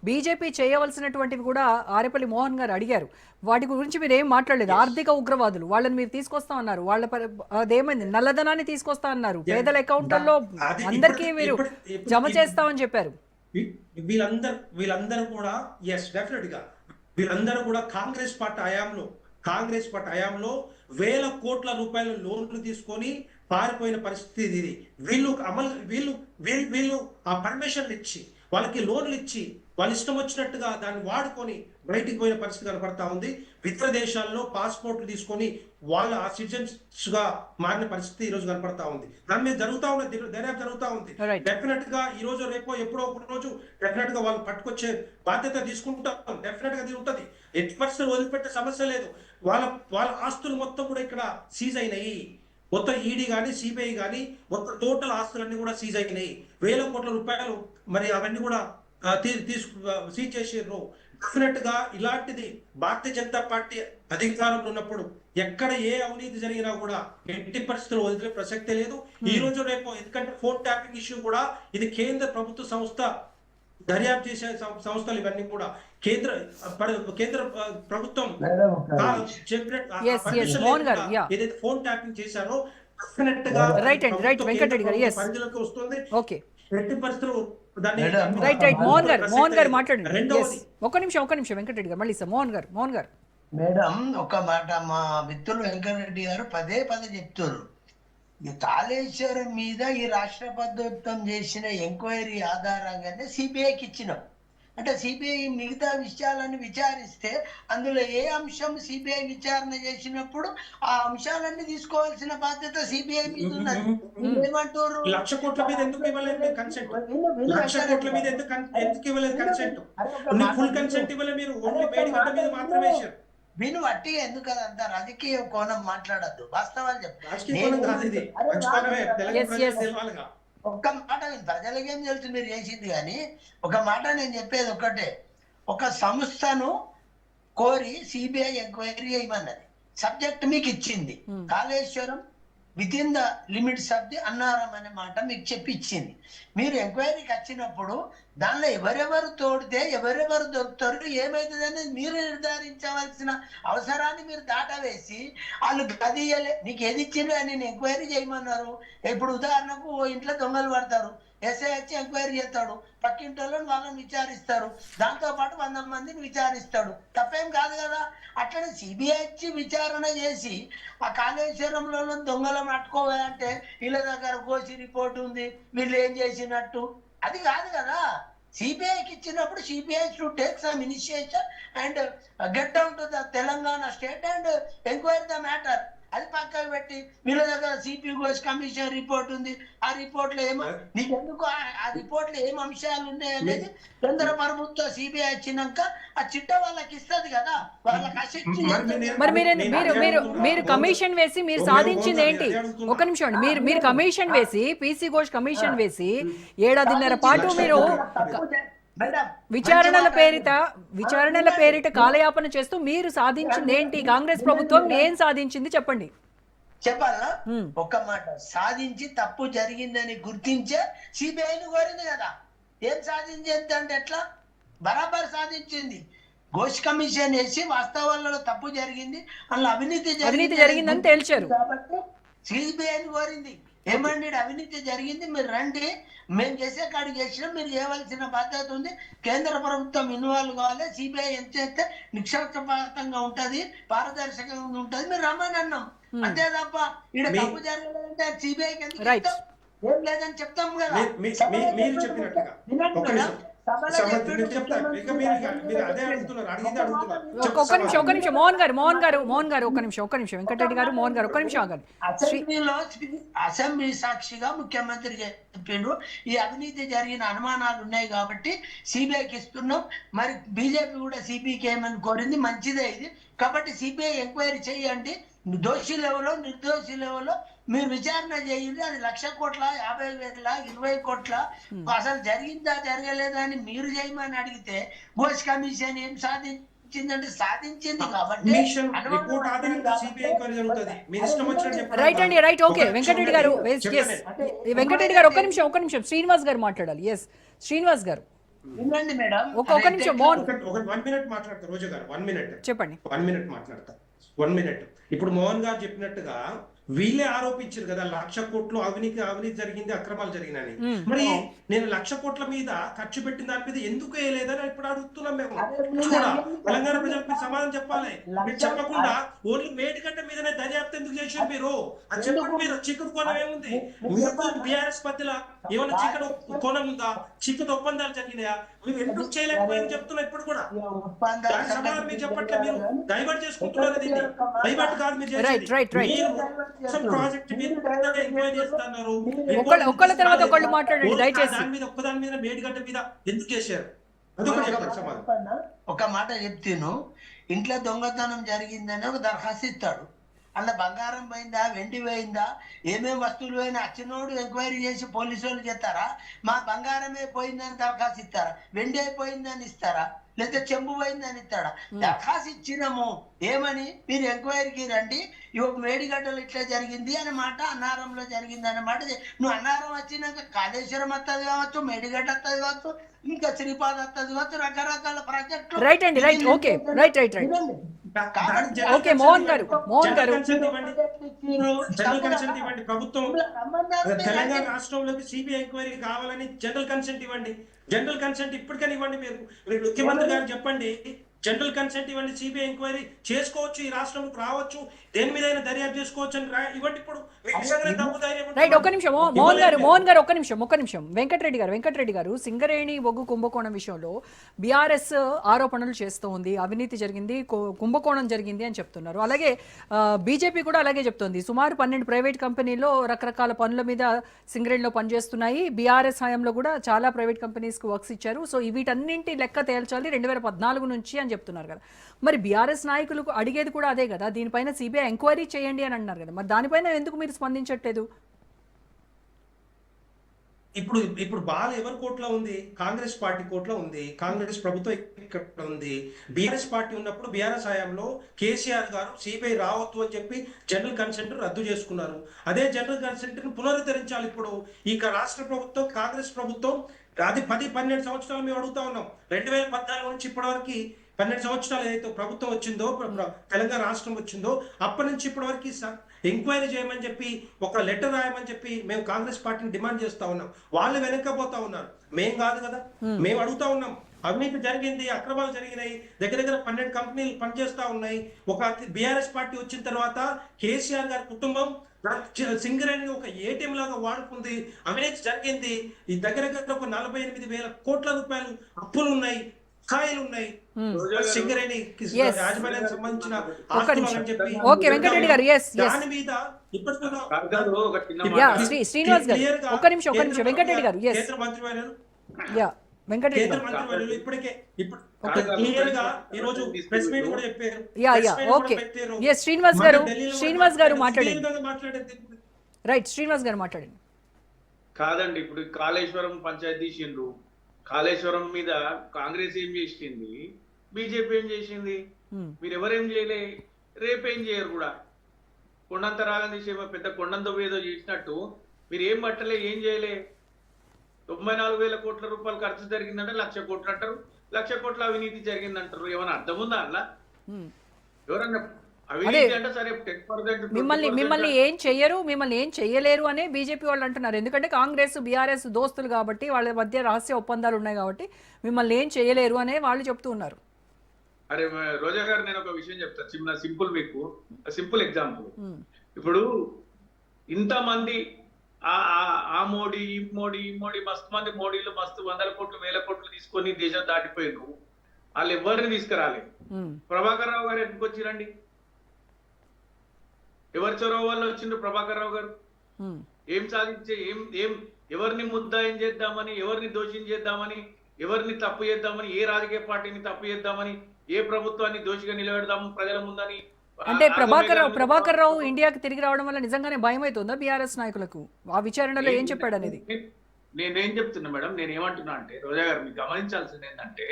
బీజేపీ చేయవలసినటువంటివి కూడా ఆరేపల్లి మోహన్ గారు అడిగారు. వాటి గురించి మీరు ఏం మాట్లాడలేదు. ఆర్థిక ఉగ్రవాదులు వాళ్ళని మీరు తీసుకొస్తా ఉన్నారు, వాళ్ళ అదేమైంది? నల్లధనాన్ని తీసుకొస్తా అన్నారు, పేదల అకౌంట్లలో అందరికీ మీరు జమ చేస్తామని చెప్పారు. వీళ్ళందరూ కూడా డెఫినెట్ గా వీళ్ళందరూ కూడా కాంగ్రెస్ పార్టీ హయాంలో 1,000 కోట్ల రూపాయల లోన్లు తీసుకొని పారిపోయిన పరిస్థితి ఇది. వీళ్ళు ఆ పర్మిషన్ ఇచ్చి వాళ్ళకి లోన్లు ఇచ్చి వాళ్ళ ఇష్టం వచ్చినట్టుగా దాన్ని వాడుకొని బయటికి పోయిన పరిస్థితి కనపడతా ఉంది. ఇతర దేశాల్లో పాస్పోర్ట్లు తీసుకొని వాళ్ళ సిటిజన్స్ గా మారిన పరిస్థితి ఈ రోజు కనపడతా ఉంది. దాని మీద జరుగుతా ఉన్న దర్యాప్తు జరుగుతా ఉంది. Right. డెఫినెట్ గా ఈ రోజు రేపో ఎప్పుడో ఒక రోజు డెఫినెట్ గా వాళ్ళు పట్టుకొచ్చే బాధ్యత తీసుకుంటాం. డెఫినెట్ గా అది ఉంటది. 8% వదిలిపెట్టే సమస్య లేదు. వాళ్ళ ఆస్తులు మొత్తం కూడా ఇక్కడ సీజ్ అయినాయి. మొత్తం ఈడీ కానీ సిబిఐ కానీ మొత్తం టోటల్ ఆస్తులన్నీ కూడా సీజ్ అయినాయి. 1000 కోట్ల రూపాయలు మరి అవన్నీ కూడా సీజ్ చేసారు. డెఫినెట్ గా ఇలాంటిది భారతీయ జనతా పార్టీ అధికారంలో ఉన్నప్పుడు ఎక్కడ ఏ అవినీతి జరిగినా కూడా ఎట్టి పరిస్థితుల్లో వదిలే ప్రసక్తే లేదు. ఈ రోజు రేపు ఎందుకంటే ఫోన్ ట్యాపింగ్ ఇష్యూ కూడా ఇది కేంద్ర ప్రభుత్వ సంస్థ దర్యాప్తు చేసే సంస్థలు ఇవన్నీ కూడా కేంద్ర ప్రభుత్వం ఏదైతే ఫోన్ ట్యాపింగ్ చేశారో డెఫినెట్ గా వెంకటరెడ్డి గారు పరిధిలోకి వస్తుంది. ఓకే ఎట్టి పరిస్థితుల్లో రైట్ మోహన్ గారు మాట్లాడండి. ఒక్క నిమిషం వెంకటరెడ్డి గారు మళ్ళీ సార్ మోహన్ గారు మేడం ఒక మాట మా మిత్రులు వెంకటరెడ్డి గారు పదే చెప్తారు. ఈ కాళేశ్వరం మీద ఈ రాష్ట్ర ప్రభుత్వం చేసిన ఎంక్వైరీ ఆధారంగానే సిబిఐకి ఇచ్చినాం. అంటే సిబిఐ మిగతా విషయాలను విచారిస్తే అందులో ఏ అంశం సిబిఐ విచారణ చేసినప్పుడు ఆ అంశాలన్నీ తీసుకోవాల్సిన బాధ్యత సిబిఐ మీద ఉన్నది. ఏమంటారు? 1,00,000 కోట్ల మీద ఎందుకు ఇవ్వలేదు కన్సెంట్? 1,00,000 కోట్ల మీద ఎందుకు ఇవ్వలేదు కన్సెంట్? ఫుల్ కన్సెంట్ ఇవ్వలేదు. మీరు ఓన్లీ మేడిగడ్డ మీద మాత్రమే ఇచ్చారు. విను అట్టి ఎందుకు అంత రాజకీయ కోణం మాట్లాడద్దు, వాస్తవాలు ఒక్క మాట ప్రజలకేం తెలుసు మీరు చేసింది. కానీ ఒక మాట నేను చెప్పేది ఒకటే, ఒక సంస్థను కోరి సిబిఐ ఎంక్వైరీ చేయమన్నది. సబ్జెక్ట్ మీకు ఇచ్చింది. Kaleshwaram with in the limits of the Annaram అనే మాట మీకు చెప్పి ఇచ్చింది. మీరు ఎంక్వైరీకి వచ్చినప్పుడు దానిలో ఎవరెవరు తోడితే ఎవరెవరు దొరుకుతారు ఏమైతుంది అనేది మీరు నిర్ధారించవలసిన అవసరాన్ని మీరు దాటవేసి వాళ్ళు గదియలే నీకు ఏది ఇచ్చిండ్రు అని నేను ఎంక్వైరీ చేయమన్నారు. ఇప్పుడు ఉదాహరణకు ఓ ఇంట్లో దొంగలు పడతారు, ఎస్ఐ వచ్చి ఎంక్వైరీ చేస్తాడు, పక్కింటి వాళ్ళని విచారిస్తారు, దాంతో పాటు 100 మందిని విచారిస్తాడు. తప్పేం కాదు కదా. అట్లనే సిబిఐ వచ్చి విచారణ చేసి ఆ కాళేశ్వరంలో దొంగలను పట్టుకోవాలంటే వీళ్ళ దగ్గర కోసి రిపోర్ట్ ఉంది, వీళ్ళు ఏం చేసినట్టు, అది కాదు కదా. సిబిఐకి ఇచ్చినప్పుడు CBI should take some initiation and get down to the Telangana state and enquiry the matter. అది పక్కకు పెట్టి వీళ్ళ దగ్గర సిపి ఘోష్ కమిషన్ రిపోర్ట్ ఉంది, ఆ రిపోర్ట్ లో ఏమో నీకెందుకు ఆ రిపోర్ట్ లో ఏం అంశాలు ఉన్నాయి అనేది కేంద్ర ప్రభుత్వం సిబిఐ వచ్చినాక ఆ చిట్ట వాళ్ళకి ఇస్తుంది కదా. వాళ్ళకి మీరు కమిషన్ వేసి మీరు సాధించింది ఏంటి? ఒక నిమిషం అండి, మీరు కమిషన్ వేసి పిసి ఘోష్ కమిషన్ వేసి 7.5 పాటు మీరు విచారణల పేరిట కాలయాపన చేస్తూ మీరు సాధించింది ఏంటి? కాంగ్రెస్ ప్రభుత్వం ఏం సాధించింది చెప్పండి. చెప్పాలా? ఒక్క మాట, సాధించి తప్పు జరిగిందని గుర్తించే సిబిఐని కోరింది కదా. ఏం సాధించింది అంటే ఎట్లా బరాబర్ సాధించింది. ఘోష్ కమిషన్ వేసి వాస్తవాలలో తప్పు జరిగింది, అందులో అవినీతి జరిగిందని తేల్చారు కాబట్టి సిబిఐని కోరింది. ఏమండి అవినీతి జరిగింది, మీరు రండి, మేము చేసే కాడికి చేసినా మీరు చేయవలసిన బాధ్యత ఉంది, కేంద్ర ప్రభుత్వం ఇన్వాల్వ్ కావాలి, సిబిఐ ఎంత చేస్తే నిష్పక్షపాతంగా ఉంటది, పారదర్శకంగా ఉంటది, మీరు రమ్మని అన్నాం. అంతే తప్ప ఇక్కడ తప్పు జరగలేదంటే సిబిఐకి ఎందుకు ఏం లేదని చెప్తాం కదా. ఒక్క నిమిషం మోహన్ గారు ఒక్క నిమిషం వెంకటరెడ్డి గారు మోహన్ గారు ఒక్క నిమిషం ఆగండి. అసెంబ్లీ సాక్షిగా ముఖ్యమంత్రి చెప్పిండ్రు ఈ అవినీతి జరిగిన అనుమానాలు ఉన్నాయి కాబట్టి సిబిఐకి ఇస్తున్నాం. మరి బీజేపీ కూడా సిబిఐకి ఏమని కోరింది, మంచిదే ఇది. కాబట్టి సిబిఐ ఎంక్వైరీ చేయండి, దోషి లెవెల్లో నిర్దోషి లెవెల్లో మీరు విచారణ చేయండి. అది 1,00,000 కోట్ల 50,000 20 కోట్ల అసలు జరిగిందా జరగలేదా అని మీరు చేయమని అడిగితే ఘోష్ కమిషన్ ఏం సాధించిందంటే సాధించింది కాబట్టి రైట్ ఓకే. వెంకటరెడ్డి గారు ఒక్క నిమిషం శ్రీనివాస్ గారు మాట్లాడాలి. శ్రీనివాస్ గారు వినండి మేడం, ఒక నిమిషం. మోహన్ 1 మినిట్ మాట్లాడతారు. రోజా గారు 1 మినిట్ చెప్పండి. 1 మినిట్ మాట్లాడతారు. 1 మినిట్. ఇప్పుడు మోహన్ గారు చెప్పినట్టుగా వీళ్ళే ఆరోపించారు కదా 1,00,000 కోట్లు అవినీతి జరిగింది, అక్రమాలు జరిగినాయని. మరి నేను 1,00,000 కోట్ల మీద ఖర్చు పెట్టిన దాని మీద ఎందుకు వేయలేదని ఇప్పుడు అడుగుతున్నాం మేము కూడా. తెలంగాణ ప్రజలకు సమాధానం చెప్పాలి. మీరు చెప్పకుండా ఓన్లీ మేడిగడ్డ మీదనే దర్యాప్తు ఎందుకు చేశారు మీరు అని చెప్పండి. మీరు చిక్కుకోవడం ఏముంది? మీకు బీఆర్ఎస్ మధ్యలో ఏమైనా చీకటి కోణం ఉందా? చీకటి ఒప్పందాలు జరిగినాయా? మేము ఎందుకు చేయలేకపోయామని చెప్తున్నా ఇప్పుడు కూడా. దాని సమాధానం మీరు చెప్పట్లే. మీరు డైవర్ట్ చేసుకుంటున్నారు. దీన్ని డైవర్ట్ కాదు మీరు రైట్ చేసేది. రైట్ రైట్ మీరు ప్రాజెక్ట్ మీద ఎంక్వైరీ చేస్తున్నారు. ఒకళ్ళ తర్వాత ఒకళ్ళు మాట్లాడండి దయచేసి. దాని మీద ఒక్కదాని మీద మేడిగడ్డ మీద ఎందుకు చేశారు? అదొకటి చెప్పండి సమాధానం. ఒక మాట చెప్తాను. ఇంట్లో దొంగతనం జరిగిందని ఒక దరఖాస్తు ఇస్తాడు. అలా బంగారం పోయిందా, వెండి పోయిందా, ఏమేమి వస్తువులు పోయినా వచ్చినోడు ఎంక్వైరీ చేసి పోలీసు వాళ్ళు చేస్తారా? మా బంగారమే పోయిందని దరఖాస్తు ఇస్తారా? వెండి అయిపోయిందని ఇస్తారా? లేదా చెంబు పోయిందని ఇస్తాడా? దరఖాస్తు ఇచ్చినాము ఏమని, మీరు ఎంక్వైరీకి రండి, ఇవ్వ మేడిగడ్డలు ఇట్లా జరిగింది అన్నమాట, అన్నారంలో జరిగింది అన్నమాట. నువ్వు అన్నారం వచ్చినాక కాళేశ్వరం వస్తుంది కావచ్చు, మేడిగడ్డ వస్తుంది కావచ్చు, ఇంకా శ్రీపాద వస్తుంది కావచ్చు, రకరకాల ప్రాజెక్టులు. రైట్ అండి right okay right right right okay Mohan గారు జనరల్ కన్సెంట్ ఇవ్వండి. ప్రభుత్వం తెలంగాణ రాష్ట్రంలోకి సిబిఐ ఎంక్వైరీ కావాలని జనరల్ కన్సెంట్ ఇవ్వండి. జనరల్ కన్సెంట్ ఇప్పటికైనా ఇవ్వండి. మీరు ముఖ్యమంత్రి గారు చెప్పండి, జనరల్ కన్సెంట్ ఇవ్వండి, సిబిఐ ఎంక్వైరీ చేసుకోవచ్చు, ఈ రాష్ట్రంలోకి రావచ్చు, దేని మీద దర్యాప్తు చేసుకోవచ్చు అని ఇవ్వండి. ఇప్పుడు రైట్ ఒక్క నిమిషం మోహన్ గారు ఒక్క నిమిషం వెంకటరెడ్డి గారు సింగరేణి బొగ్గు కుంభకోణం విషయంలో బీఆర్ఎస్ ఆరోపణలు చేస్తూ ఉంది, అవినీతి జరిగింది, కుంభకోణం జరిగింది అని చెప్తున్నారు. అలాగే బీజేపీ కూడా అలాగే చెప్తోంది. సుమారు 12 ప్రైవేట్ కంపెనీల్లో రకరకాల పనుల మీద సింగరేణిలో పనిచేస్తున్నాయి. బీఆర్ఎస్ హయాంలో కూడా చాలా ప్రైవేట్ కంపెనీస్ కి వర్క్స్ ఇచ్చారు. సో వీటన్నింటి లెక్క తేల్చాలి 2014 నుంచి అని చెప్తున్నారు కదా. మరి బీఆర్ఎస్ నాయకులు అడిగేది కూడా అదే కదా, దీనిపైన సిబిఐ ఎంక్వైరీ చేయండి అని అంటున్నారు కదా. మరి దానిపైన ఎందుకు మీరు స్పందించట్లేదు? ఇప్పుడు బాల్ ఎవరి కోర్టులో ఉంది? కాంగ్రెస్ పార్టీ కోర్టులో ఉంది. కాంగ్రెస్ ప్రభుత్వం ఇక్కడ ఉంది. బీఆర్ఎస్ పార్టీ ఉన్నప్పుడు బీఆర్ఎస్ హయాంలో కేసీఆర్ గారు సిబిఐ రావద్దు అని చెప్పి జనరల్ కన్సెంట్ రద్దు చేసుకున్నారు. అదే జనరల్ కన్సెంట్ ను పునరుద్ధరించాలి. ఇప్పుడు ఇక రాష్ట్ర ప్రభుత్వం, కాంగ్రెస్ ప్రభుత్వం అది 10-12 సంవత్సరాలు మేము అడుగుతా ఉన్నాం. 2014 నుంచి ఇప్పటి వరకు 12 సంవత్సరాలు ఏదైతే ప్రభుత్వం వచ్చిందో, తెలంగాణ రాష్ట్రం వచ్చిందో, అప్పటి నుంచి ఇప్పటి వరకు ఎంక్వైరీ చేయమని చెప్పి ఒక లెటర్ రాయమని చెప్పి మేము కాంగ్రెస్ పార్టీని డిమాండ్ చేస్తా ఉన్నాం. వాళ్ళు వెనక్కపోతా ఉన్నారు. మేం కాదు కదా, మేము అడుగుతా ఉన్నాం. అవినీతి జరిగింది, అక్రమాలు జరిగినాయి, దగ్గర 12 కంపెనీలు పనిచేస్తా ఉన్నాయి. ఒక బీఆర్ఎస్ పార్టీ వచ్చిన తర్వాత కేసీఆర్ గారి కుటుంబం సింగరేణి ఒక ఏటీఎం లాగా వాడుకుంది, అవినీతి జరిగింది. ఈ దగ్గర ఒక 48,000 కోట్ల రూపాయలు అప్పులు ఉన్నాయి, కాయలు ఉన్నాయి. సింగరేణి యాజమాన్యానికి సంబంధించిన ఓకే వెంకటరెడ్డి గారు దాని మీద శ్రీనివాస్ గారు ఒక్క నిమిషం వెంకటరెడ్డి గారు కేంద్ర మంత్రివర్యులు వెంకటరెడ్డి మంత్రివర్యులు ఇప్పటికే క్లియర్ గా ఈ రోజు ప్రెస్ మీట్ కూడా చెప్పారు. ఓకే శ్రీనివాస్ గారు మాట్లాడండి. రైట్ శ్రీనివాస్ గారు మాట్లాడండి. కాదండి, ఇప్పుడు కాళేశ్వరం పంచాయతీ తీసిండ్రు. కాళేశ్వరం మీద కాంగ్రెస్ ఏం చేసింది, బీజేపీ ఏం చేసింది? మీరు ఎవరేం చేయలే, రేపేం చేయరు కూడా. కొండంత రాగం తీసే పెద్ద కొండంతో ఏదో చేసినట్టు మీరు ఏం పట్టలే, ఏం చేయలే. 94,000 కోట్ల రూపాయలు ఖర్చు జరిగిందంటే 1,00,000 కోట్లు అంటారు, 1,00,000 కోట్ల అవినీతి జరిగిందంటారు. ఏమైనా అర్థం ఉందా అలా? ఎవరన్నా అవినీతి అంటే సరే 10% మిమ్మల్ని ఏం చెయ్యరు, మిమ్మల్ని ఏం చెయ్యలేరు అనే బీజేపీ వాళ్ళు అంటున్నారు. ఎందుకంటే కాంగ్రెస్ బీఆర్ఎస్ దోస్తులు కాబట్టి, వాళ్ళ మధ్య రహస్య ఒప్పందాలు ఉన్నాయి కాబట్టి మిమ్మల్ని ఏం చెయ్యలేరు అనే వాళ్ళు చెప్తూ ఉన్నారు. అరే రోజా గారు, నేను ఒక విషయం చెప్తా, చిన్న సింపుల్ ఎగ్జాంపుల్. ఇప్పుడు ఇంతమంది ఆ మోడీ ఈ మోడీ మస్తు మంది మోడీలు మస్తు 100 కోట్లు 1,000 కోట్లు తీసుకొని దేశం దాటిపోయినారు. వాళ్ళు ఎవరిని తీసుకురాలి. ప్రభాకర్ రావు గారు ఎందుకు వచ్చిరండి? ఎవరి చొరవ వల్ల వచ్చిండ్రు ప్రభాకర్ రావు గారు? ఏం సాధించే ఎవరిని ముద్దాయం చేద్దామని, ఎవరిని దోషం చేద్దామని, ఎవరిని తప్పు చేద్దామని, ఏ రాజకీయ పార్టీని తప్పు చేద్దామని, ఏ ప్రభుత్వాన్ని దోషిగా నిలబెడదాము ప్రజల ముందని. అంటే ప్రభాకర్ రావు ఇండియాకి తిరిగి రావడం వల్ల నిజంగానే భయం అవుతుందా బీఆర్ఎస్ నాయకులకు? ఆ విచారణలో ఏం చెప్పాడు అనేది నేనేం చెప్తున్నా మేడం, నేను ఏమంటున్నా అంటే రోజా గారు మీరు గమనించాల్సింది ఏంటంటే,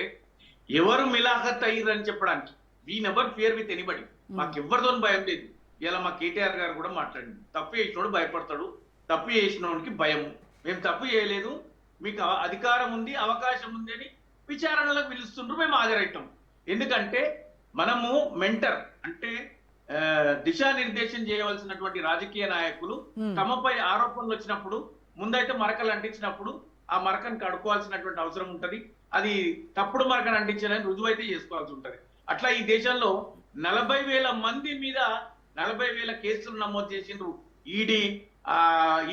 ఎవరు మిలాఖత్ అయ్యారని చెప్పడానికి, we never fear with anybody. మాకు ఎవరితో భయం లేదు. ఇలా మా కేటీఆర్ గారు కూడా మాట్లాడింది, తప్పు చేసినోడు భయపడతాడు, తప్పు చేసినోడికి భయము. మేము తప్పు చేయలేదు, మీకు అధికారం ఉంది, అవకాశం ఉంది అని విచారణలకు పిలుస్తుండ్రు, మేము హాజరవుతాం. ఎందుకంటే మనము మెంటర్ అంటే దిశానిర్దేశం చేయవలసినటువంటి రాజకీయ నాయకులు తమపై ఆరోపణలు వచ్చినప్పుడు ముందైతే మరకలు అంటించినప్పుడు ఆ మరకను కడుక్కోవాల్సినటువంటి అవసరం ఉంటది. అది తప్పుడు మరకను అంటించాలని రుజువు అయితే చేసుకోవాల్సి ఉంటది. అట్లా ఈ దేశంలో 40,000 మంది మీద 40,000 కేసులు నమోదు చేసిండ్రు ఈడీ,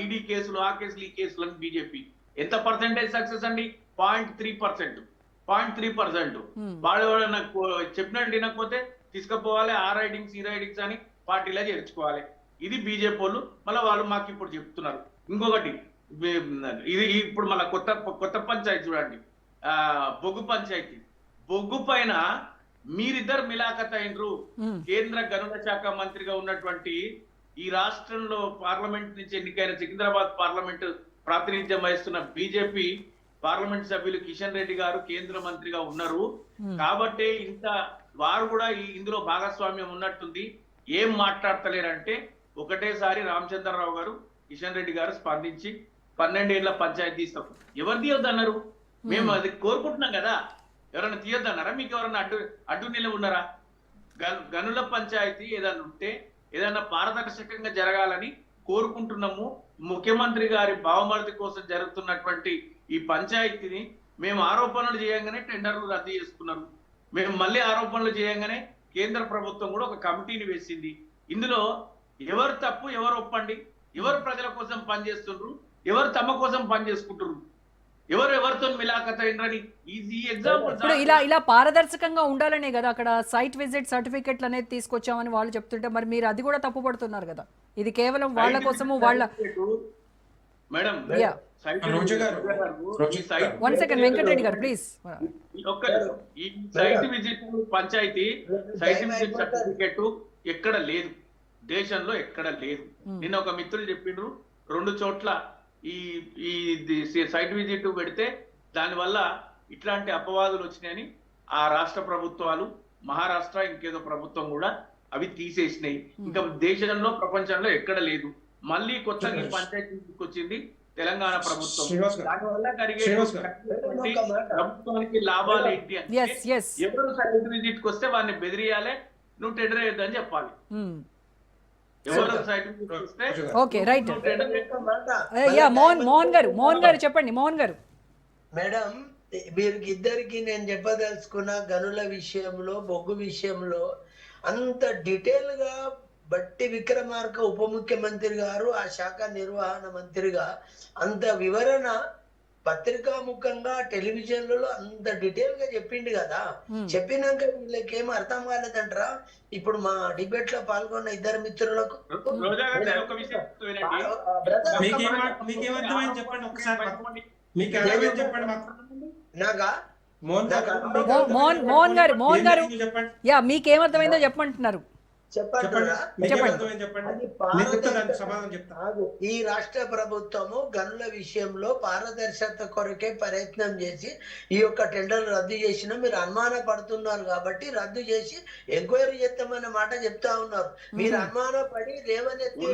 ఈడీ కేసులు, ఆ కేసులు, ఈ కేసులు అని బీజేపీ ఎంత పర్సెంటేజ్ సక్సెస్ అండి? 0.3%. 0.3%. వాళ్ళు నాకు చెప్పినట్టు వినకపోతే తీసుకుపోవాలి, ఆ రైడింగ్స్, ఈ రైడింగ్స్ అని పార్టీలో చేర్చుకోవాలి. ఇది బీజేపీ వాళ్ళు. మళ్ళీ వాళ్ళు మాకు ఇప్పుడు చెప్తున్నారు. ఇంకొకటి, ఇది ఇప్పుడు మళ్ళీ కొత్త పంచాయతీ చూడండి, బొగ్గు పంచాయతీ. బొగ్గు పైన మీరిద్దరు మిలాఖత్ అయినరు. కేంద్ర గనుల శాఖ మంత్రిగా ఉన్నటువంటి ఈ రాష్ట్రంలో పార్లమెంట్ నుంచి ఎన్నికైన సికింద్రాబాద్ పార్లమెంట్ ప్రాతినిధ్యం వహిస్తున్న బీజేపీ పార్లమెంట్ సభ్యులు కిషన్ రెడ్డి గారు కేంద్ర మంత్రిగా ఉన్నారు. కాబట్టి ఇంత వారు కూడా ఇందులో భాగస్వామ్యం ఉన్నట్టుంది. ఏం మాట్లాడతలేరంటే ఒకటేసారి రామచంద్రరావు గారు, కిషన్ రెడ్డి గారు స్పందించి 12 ఏళ్ల పంచాయతీ తీస్తాం. ఎవరు తీయొద్దన్నారు? మేము అది కోరుకుంటున్నాం కదా. ఎవరైనా తీయొద్దన్నారా? మీకు ఎవరైనా అడ్డు నిలవ ఉన్నారా? గనుల పంచాయతీ ఏదైనా ఉంటే ఏదైనా పారదర్శకంగా జరగాలని కోరుకుంటున్నాము. ముఖ్యమంత్రి గారి బావమరిది కోసం జరుగుతున్నటువంటి ఈ పంచాయతీని మేము ఆరోపణలు చేయంగానే టెండర్లు రద్దు చేసుకున్నారు. మేము మళ్ళీ ఆరోపణలు చేయంగానే కేంద్ర ప్రభుత్వం కూడా ఒక కమిటీని వేసింది. ఇందులో ఎవరు తప్పు, ఎవరు ఒప్పండి? ఎవరు ప్రజల కోసం పనిచేస్తున్నారు, ఎవరు తమ కోసం పనిచేసుకుంటున్నారు, ఎవరితో మిలాఖత్ అయినరని ఈ ఎగ్జాంపుల్. ఇప్పుడు ఇలా పారదర్శకంగా ఉండాలనే కదా అక్కడ సైట్ విజిట్ సర్టిఫికెట్లు అనేది తీసుకొచ్చామని వాళ్ళు చెప్తుంటే, మరి మీరు అది కూడా తప్పు పడుతున్నారు కదా. ఇది కేవలం వాళ్ళ కోసము వాళ్ళ. మేడం, వన్ సెకండ్ వెంకటరెడ్డి గారు ప్లీజ్. ఈ site visit panchayat site visit certificate ఎక్కడ లేదు, దేశంలో ఎక్కడ లేదు. నిన్న ఒక మిత్రులు చెప్పిండ్రు 2 చోట్ల ఈ సైట్ విజిట్ పెడితే దానివల్ల ఇట్లాంటి అపవాదులు వచ్చినాయని ఆ రాష్ట్ర ప్రభుత్వాలు, మహారాష్ట్ర ఇంకేదో ప్రభుత్వం కూడా అవి తీసేసినాయి. ఇంకా దేశంలో, ప్రపంచంలో ఎక్కడ లేదు. మళ్ళీ కొత్తగా పంచాయతీ తీసుకొచ్చింది తెలంగాణ ప్రభుత్వం. దానివల్ల కలిగే ప్రభుత్వానికి లాభాలు ఏంటి అంటే, ఎవరు సైట్ విజిట్ కి వస్తే వాడిని బెదిరియాలి, నువ్వు టెండర్ వేయద్దని చెప్పాలి. ఎవరు సైట్ విజిట్ వస్తే ఓకే రైట్. మోహన్ గారు చెప్పండి. మోహన్ గారు. మేడం, వీరికి ఇద్దరికి నేను చెప్పదలుచుకున్న గనుల విషయంలో, బొగ్గు విషయంలో అంత డీటెయిల్ గా బట్టి విక్రమార్క ఉప ముఖ్యమంత్రి గారు, ఆ శాఖ నిర్వహణ మంత్రిగా అంత వివరణ పత్రికా ముఖంగా టెలివిజన్లలో అంత డీటెయిల్ గా చెప్పిండు కదా. చెప్పినాక వీళ్ళకేం అర్థం కాలేదంటారా? ఇప్పుడు మా డిబేట్ లో పాల్గొన్న ఇద్దరు మిత్రులకు నాగా మోహన్ గారు మీకేమర్థమైందో చెప్పమంటున్నారు. ఈ రాష్ట్ర ప్రభుత్వము గనుల విషయంలో పారదర్శకత కొరకే ప్రయత్నం చేసి ఈ యొక్క టెండర్ రద్దు చేసిన మీరు అనుమాన పడుతున్నారు కాబట్టి రద్దు చేసి ఎంక్వైరీ చేస్తామన్న మాట చెప్తా ఉన్నారు. మీరు అనుమాన పడి రేవనెత్తి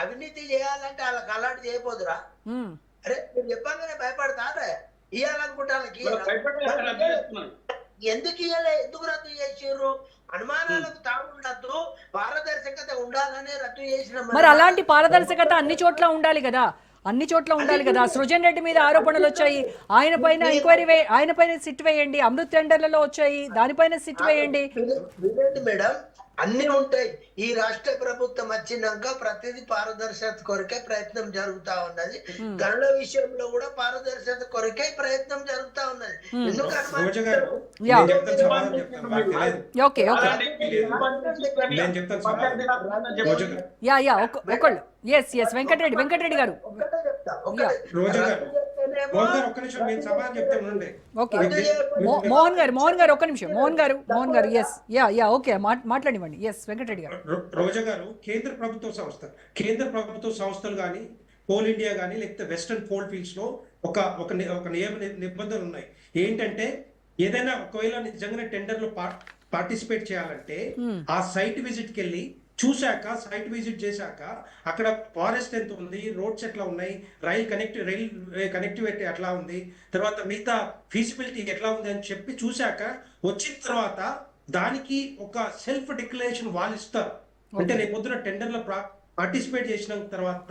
అవినీతి చేయాలంటే వాళ్ళకి అలాంటి చేయపోదురా? అరే మీరు చెప్పాగానే భయపడతారా? ఇవ్వాలనుకుంటానికి ఎందుకు ఇవ్వలే? ఎందుకు రద్దు చేసారు? అనుమానాలకు తాగుండద్దు, పారదర్శకత ఉండాలనే రద్దు చేసిన. మరి అలాంటి పారదర్శకత అన్ని చోట్ల ఉండాలి కదా. సృజన్ రెడ్డి మీద ఆరోపణలు వచ్చాయి, ఆయన పైన ఎంక్వైరీ ఆయన పైన సిట్ వేయండి. అమృత్ టెండర్లలో వచ్చాయి, దానిపైన సిట్ వేయండి. మేడం, అన్ని ఉంటాయి. ఈ రాష్ట్ర ప్రభుత్వం వచ్చినాక ప్రతిదీ పారదర్శకత కొరకే ప్రయత్నం జరుగుతా ఉన్నది. గనుల విషయంలో కూడా పారదర్శకత కొరకే ప్రయత్నం జరుగుతా ఉన్నది. వెంకటరెడ్డి గారు. మోహన్ గారు ఒక్క నిమిషం. మోహన్ గారు ఓకే మాట్లాడివ్వండి. వెంకటరెడ్డి గారు. రోజా గారు, కేంద్ర ప్రభుత్వ సంస్థలు కానీ, కోల్ ఇండియా కానీ, లేకపోతే వెస్టర్న్ కోల్ ఫీల్డ్స్ లో ఒక నియమ నిబంధనలు ఉన్నాయి. ఏంటంటే ఏదైనా ఒకవేళ నిజంగానే టెండర్ లో పార్టిసిపేట్ చేయాలంటే ఆ సైట్ విజిట్ కి వెళ్ళి చూశాక, సైట్ విజిట్ చేశాక అక్కడ ఫారెస్ట్ ఎంత ఉంది, రోడ్స్ ఎట్లా ఉన్నాయి, రైల్ కనెక్టివిటీ ఎట్లా ఉంది, తర్వాత మిగతా ఫీజిబిలిటీ ఎట్లా ఉంది అని చెప్పి చూశాక వచ్చిన తర్వాత దానికి ఒక సెల్ఫ్ డిక్లరేషన్ వాళ్ళు ఇస్తారు. అంటే రేపు పొద్దున టెండర్ లో పార్టిసిపేట్ చేసిన తర్వాత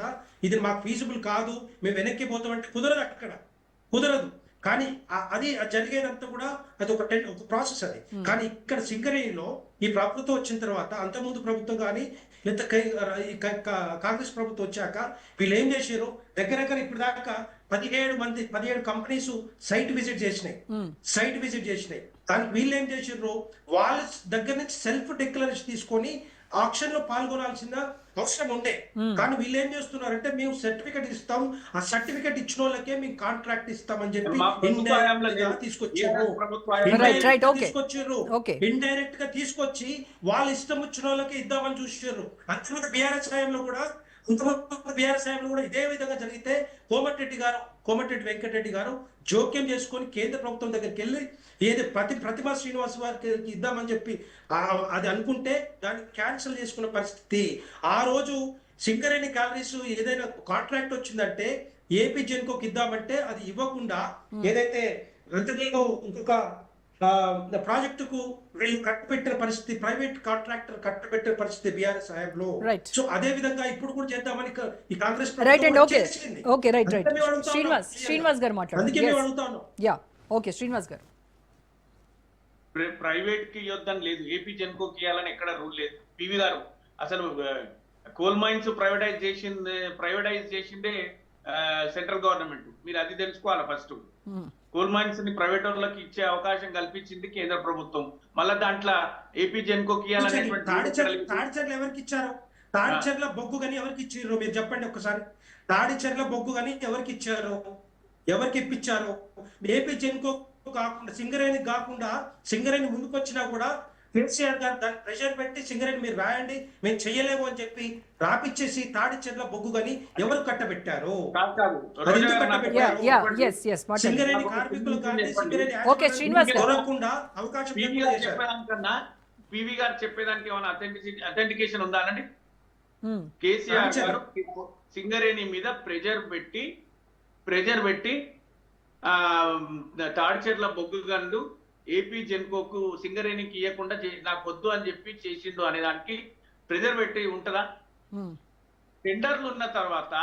ఇది మాకు ఫీజిబుల్ కాదు, మేము వెనక్కి పోతామంటే కుదరదు. కానీ అది జరిగేదంతా కూడా అది ఒక ప్రాసెస్ అది. కానీ ఇక్కడ సింగరేణిలో ఈ ప్రభుత్వం వచ్చిన తర్వాత, అంతకుముందు ప్రభుత్వం కానీ లేదా కాంగ్రెస్ ప్రభుత్వం వచ్చాక వీళ్ళు ఏం చేశారు, దగ్గర ఇప్పుడు దాకా 17 కంపెనీస్ సైట్ విజిట్ చేసినాయి. దానికి వీళ్ళు ఏం చేసారు, వాళ్ళ దగ్గర నుంచి సెల్ఫ్ డిక్లరేషన్ తీసుకొని ఆక్షన్ లో పాల్గొనాల్సిన అవసరం ఉండే. కానీ వీళ్ళు ఏం చేస్తున్నారంటే మేము సర్టిఫికెట్ ఇస్తాం, ఆ సర్టిఫికెట్ ఇచ్చిన వాళ్ళకే మేము కాంట్రాక్ట్ ఇస్తామని చెప్పి ఇండైరెక్ట్ గా తీసుకొచ్చి వాళ్ళ ఇష్టం వచ్చిన వాళ్ళకే ఇద్దామని చూసారు. అంతకుముందు బీఆర్ఎస్ హయాంలో కూడా ఇదే విధంగా జరిగితే కోమటిరెడ్డి వెంకటరెడ్డి గారు జోక్యం చేసుకొని కేంద్ర ప్రభుత్వం దగ్గరికి వెళ్ళి ఏది ప్రతిమా శ్రీనివాస్ వారికి ఇద్దామని చెప్పి అది అనుకుంటే దాన్ని క్యాన్సిల్ చేసుకున్న పరిస్థితి. ఆ రోజు సింగరేణి క్యాలరీస్ ఏదైనా కాంట్రాక్ట్ వచ్చిందంటే ఏపీ జెన్కోకి ఇద్దామంటే అది ఇవ్వకుండా ఏదైతే రంతలో ఇంకొక ప్రాజెక్టుకు వీళ్ళు కట్టబెట్టిన పరిస్థితి, ప్రైవేట్ కాంట్రాక్టర్ కట్టబెట్టిన పరిస్థితి బీఆర్ఎస్ హయాంలో. సో అదే విధంగా ఇప్పుడు కూడా చేద్దామని ఈ కాంగ్రెస్ శ్రీనివాస్ గారు మాట్లాడారు. అందుకే మేము అడుగుతాను. శ్రీనివాస్ గారు, ప్రైవేట్ కి ఇవ్వద్దని లేదు, ఏపీ జెన్కోకి ఇవ్వాలని ఎక్కడ రూల్ లేదు. పివి గారు అసలు కోల్ మైన్స్ ప్రైవేటైజ్ చేసిందే సెంట్రల్ గవర్నమెంట్, మీరు అది తెలుసుకోవాలి. ఫస్ట్ కోల్ మైన్స్ ని ప్రైవేట్ వాళ్ళకి ఇచ్చే అవకాశం కల్పించింది కేంద్ర ప్రభుత్వం. మళ్ళా దాంట్లో ఏపీ జెన్కోకి ఇవ్వాలనేటువంటి తాడిచెర్ల ఎవరికి ఇచ్చారు? తాడిచెర్ల బొగ్గు గని ఎవరికి ఇచ్చారు మీరు చెప్పండి ఒకసారి. తాడిచెర్ల బొగ్గు గని ఎవరికి ఇచ్చారు, ఎవరికి ఇప్పించారు? ఏపీ జెన్కో కాకుండా సింగరేణి ముందుకు వచ్చినా కూడా కేసీఆర్ గారు దాన్ని ప్రెషర్ పెట్టి సింగరేణి మీరు రాయండి, మేము చెయ్యలేము అని చెప్పి రాపిచ్చేసి తాడిచెర్ల బొగ్గు గని ఎవరు కట్టబెట్టారు? సింగరేణి కార్మికులు కానీ సింగరేణి దొరకకుండా అవకాశం చెప్పేదానికన్నా పివి గారు చెప్పేదానికి ఏమైనా అథెంటికేషన్ ఉందా అండి? కేసీఆర్ గారు సింగరేణి మీద ప్రెషర్ పెట్టి తాడిచెర్ల బొగ్గు గన్లు ఏపీ జెన్కోకు సింగరేణికి ఇవ్వకుండా నాకు వద్దు అని చెప్పి చేసిండు అనే దానికి ప్రెజర్ పెట్టి ఉంటుందా? టెండర్లు ఉన్న తర్వాత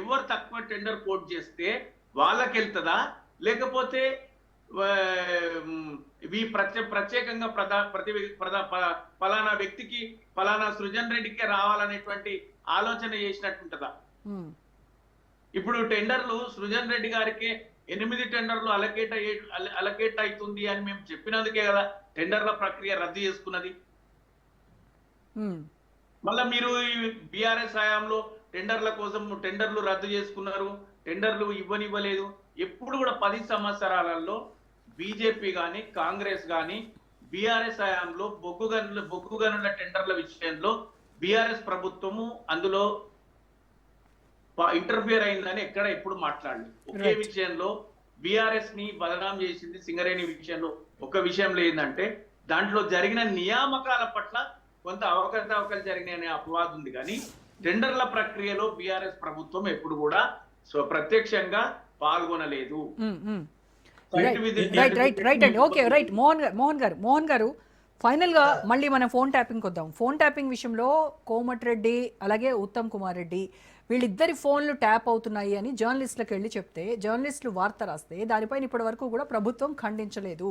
ఎవరు తక్కువ టెండర్ కోట్ చేస్తే వాళ్ళకి వెళ్తుందా, లేకపోతే ప్రత్యేకంగా ఫలానా వ్యక్తికి ఫలానా సృజన్ రెడ్డికే రావాలనేటువంటి ఆలోచన చేసినట్టుంటదా? ఇప్పుడు టెండర్లు సృజన్ రెడ్డి గారికి 8 టెండర్లు అలకేట్ అవుతుంది అని మేము చెప్పినందుకే కదా టెండర్ల ప్రక్రియ రద్దు చేసుకున్నది. మళ్ళా మీరు బీఆర్ఎస్ హయాంలో టెండర్ల కోసం టెండర్లు రద్దు చేసుకున్నారు, టెండర్లు ఇవ్వలేదు. ఎప్పుడు కూడా 10 సంవత్సరాలలో బీజేపీ గాని కాంగ్రెస్ గాని బీఆర్ఎస్ హయాంలో బొగ్గు గనుల టెండర్ల విషయంలో బీఆర్ఎస్ ప్రభుత్వము అందులో ఇంటర్ఫియర్ అయిందని ఎక్కడ ఎప్పుడు మాట్లాడలేదు. ఒకే విషయంలో బీఆర్ఎస్ ని బదనాం చేసింది సింగరేణి విషయంలో. ఒక విషయంలో ఏంటంటే దాంట్లో జరిగిన నియామకాల పట్ల కొంత అవకతవకలు జరిగినాయి అనే అపవాదం ఉంది, కానీ టెండర్ల ప్రక్రియలో బీఆర్ఎస్ ప్రభుత్వం ఎప్పుడు కూడా ప్రత్యక్షంగా పాల్గొనలేదు. మోహన్ గారు ఫైనల్ గా మళ్ళీ మనం ఫోన్ ట్యాపింగ్ వద్దాం. ఫోన్ ట్యాపింగ్ విషయంలో కోమటిరెడ్డి అలాగే ఉత్తమ్ కుమార్ రెడ్డి వీళ్ళిద్దరి ఫోన్లు ట్యాప్ అవుతున్నాయి అని జర్నలిస్టులకు వెళ్ళి చెప్తే జర్నలిస్టులు వార్త రాస్తే దానిపైన ఇప్పటి వరకు కూడా ప్రభుత్వం ఖండించలేదు.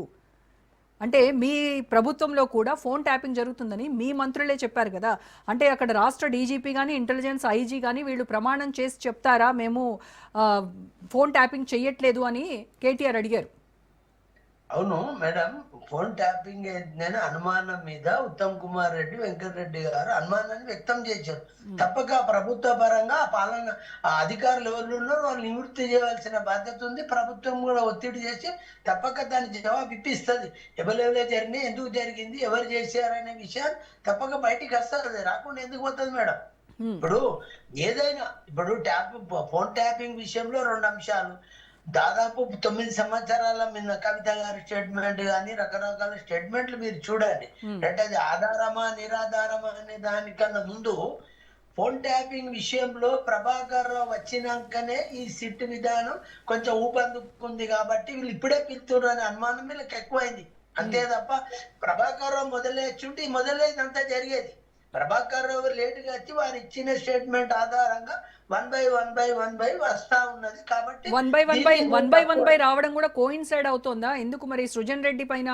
అంటే మీ ప్రభుత్వంలో కూడా ఫోన్ ట్యాపింగ్ జరుగుతుందని మీ మంత్రులే చెప్పారు కదా. అంటే అక్కడ రాష్ట్ర డీజీపీ కానీ ఇంటెలిజెన్స్ ఐజీ కానీ వీళ్ళు ప్రమాణం చేసి చెప్తారా మేము ఫోన్ ట్యాపింగ్ చెయ్యట్లేదు అని కేటీఆర్ అడిగారు. అవును మేడం, ఫోన్ ట్యాపింగ్ నేను అనుమానం మీద ఉత్తమ్ కుమార్ రెడ్డి వెంకటరెడ్డి గారు అనుమానాన్ని వ్యక్తం చేశారు. తప్పక ప్రభుత్వ పరంగా పాలన అధికారులు ఎవరు ఉన్నారో వాళ్ళు నివృత్తి చేయవలసిన బాధ్యత ఉంది. ప్రభుత్వం కూడా ఒత్తిడి చేసి తప్పక దాని జవాబు ఇప్పిస్తుంది. ఎవరెవరే జరిగినాయి, ఎందుకు జరిగింది, ఎవరు చేశారనే విషయాన్ని తప్పక బయటికి వస్తుంది. రాకుండా ఎందుకు పోతుంది మేడం? ఇప్పుడు ఏదైనా ఫోన్ ట్యాపింగ్ విషయంలో 2 అంశాలు. దాదాపు 9 సంవత్సరాల మీద కవిత గారి స్టేట్మెంట్ కానీ రకరకాల స్టేట్మెంట్లు మీరు చూడండి. అంటే అది ఆధారమా నిరాధారమా అనే దానికన్నా ముందు ఫోన్ ట్యాపింగ్ విషయంలో ప్రభాకర్ రావు వచ్చినాకనే ఈ సిట్ విధానం కొంచెం ఊపందుకుంది కాబట్టి వీళ్ళు ఇప్పుడే పిలుతున్నారు అనే అనుమానం వీళ్ళకి ఎక్కువైంది. అంతే తప్ప ప్రభాకర్ రావు మొదలైందంతా జరిగేది. ప్రభాకర్ రావు లేటుగా వచ్చి వారు ఇచ్చిన స్టేట్మెంట్ ఆధారంగా 1 by 1 వస్తా ఉన్నది. కాబట్టి 1 by రావడం కూడా కోయిన్సైడ్ అవుతోందా? ఎందుకు మరి సృజన్ రెడ్డి పైన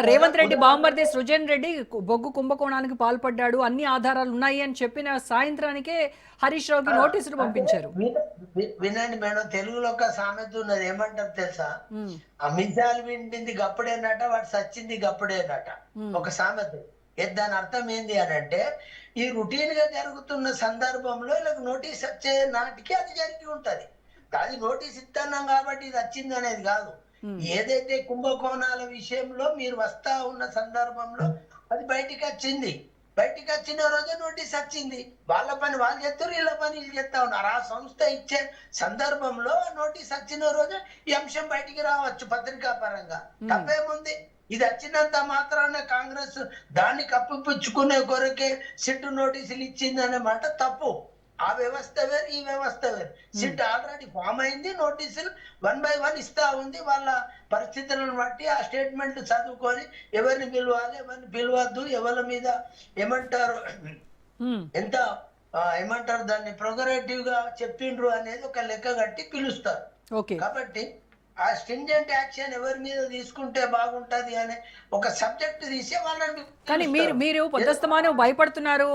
రేవంత్ రెడ్డి బామ్మర్ది సృజన్ రెడ్డి బొగ్గు కుంభకోణానికి పాల్పడ్డాడు, అన్ని ఆధారాలు ఉన్నాయి అని చెప్పిన సాయంత్రానికే హరీష్ రావుకి నోటీసులు పంపించారు. వినండి మేడం, తెలుగులో ఒక సామెత ఉన్నది, ఏమంటారు తెలుసా? అమితాలు వింటింది గప్పుడేనట, వాడు సచ్చింది గప్పుడేనట, ఒక సామెత. దాని అర్థం ఏంది అని అంటే, ఈ రొటీన్ గా జరుగుతున్న సందర్భంలో ఇలా నోటీస్ వచ్చే నాటికి అది జరిగి ఉంటది. అది నోటీస్ ఇస్తున్నాం కాబట్టి ఇది వచ్చింది అనేది కాదు. ఏదైతే కుంభకోణాల విషయంలో మీరు వస్తా ఉన్న సందర్భంలో అది బయటికి వచ్చింది. బయటికి వచ్చిన రోజే నోటీస్ వచ్చింది. వాళ్ళ పని వాళ్ళు చేస్తారు, వీళ్ళ పని వీళ్ళు చేస్తా ఉన్నారు. ఆ సంస్థ ఇచ్చే సందర్భంలో నోటీస్ వచ్చిన రోజే ఈ అంశం బయటికి రావచ్చు పత్రికా పరంగా. తప్పేముంది? ఇది వచ్చినంత మాత్రాన కాంగ్రెస్ దాన్ని కప్పిపుచ్చుకునే కొరకే సిట్ నోటీసులు ఇచ్చింది అనే మాట తప్పు. ఆ వ్యవస్థ వేరు, ఈ వ్యవస్థ వేరు. సిట్ ఆల్రెడీ ఫామ్ అయింది, నోటీసులు 1 by 1 ఇస్తా ఉంది. వాళ్ళ పరిస్థితులను బట్టి ఆ స్టేట్మెంట్ చదువుకొని ఎవరిని పిలవాలి, ఎవరిని పిలవద్దు, ఎవరి మీద ఏమంటారు, ఎంత ఏమంటారు దాన్ని ప్రోగరేటివ్ గా చెప్పిండ్రు అనేది ఒక లెక్క కట్టి పిలుస్తారు. కాబట్టి ఆ స్ట్రింజెంట్ యాక్షన్ ఎవరి మీద తీసుకుంటే బాగుంటది అనే ఒక సబ్జెక్ట్ తీసే వాళ్ళని. కానీ మీరు పొద్దుస్తమానం భయపడుతున్నారు,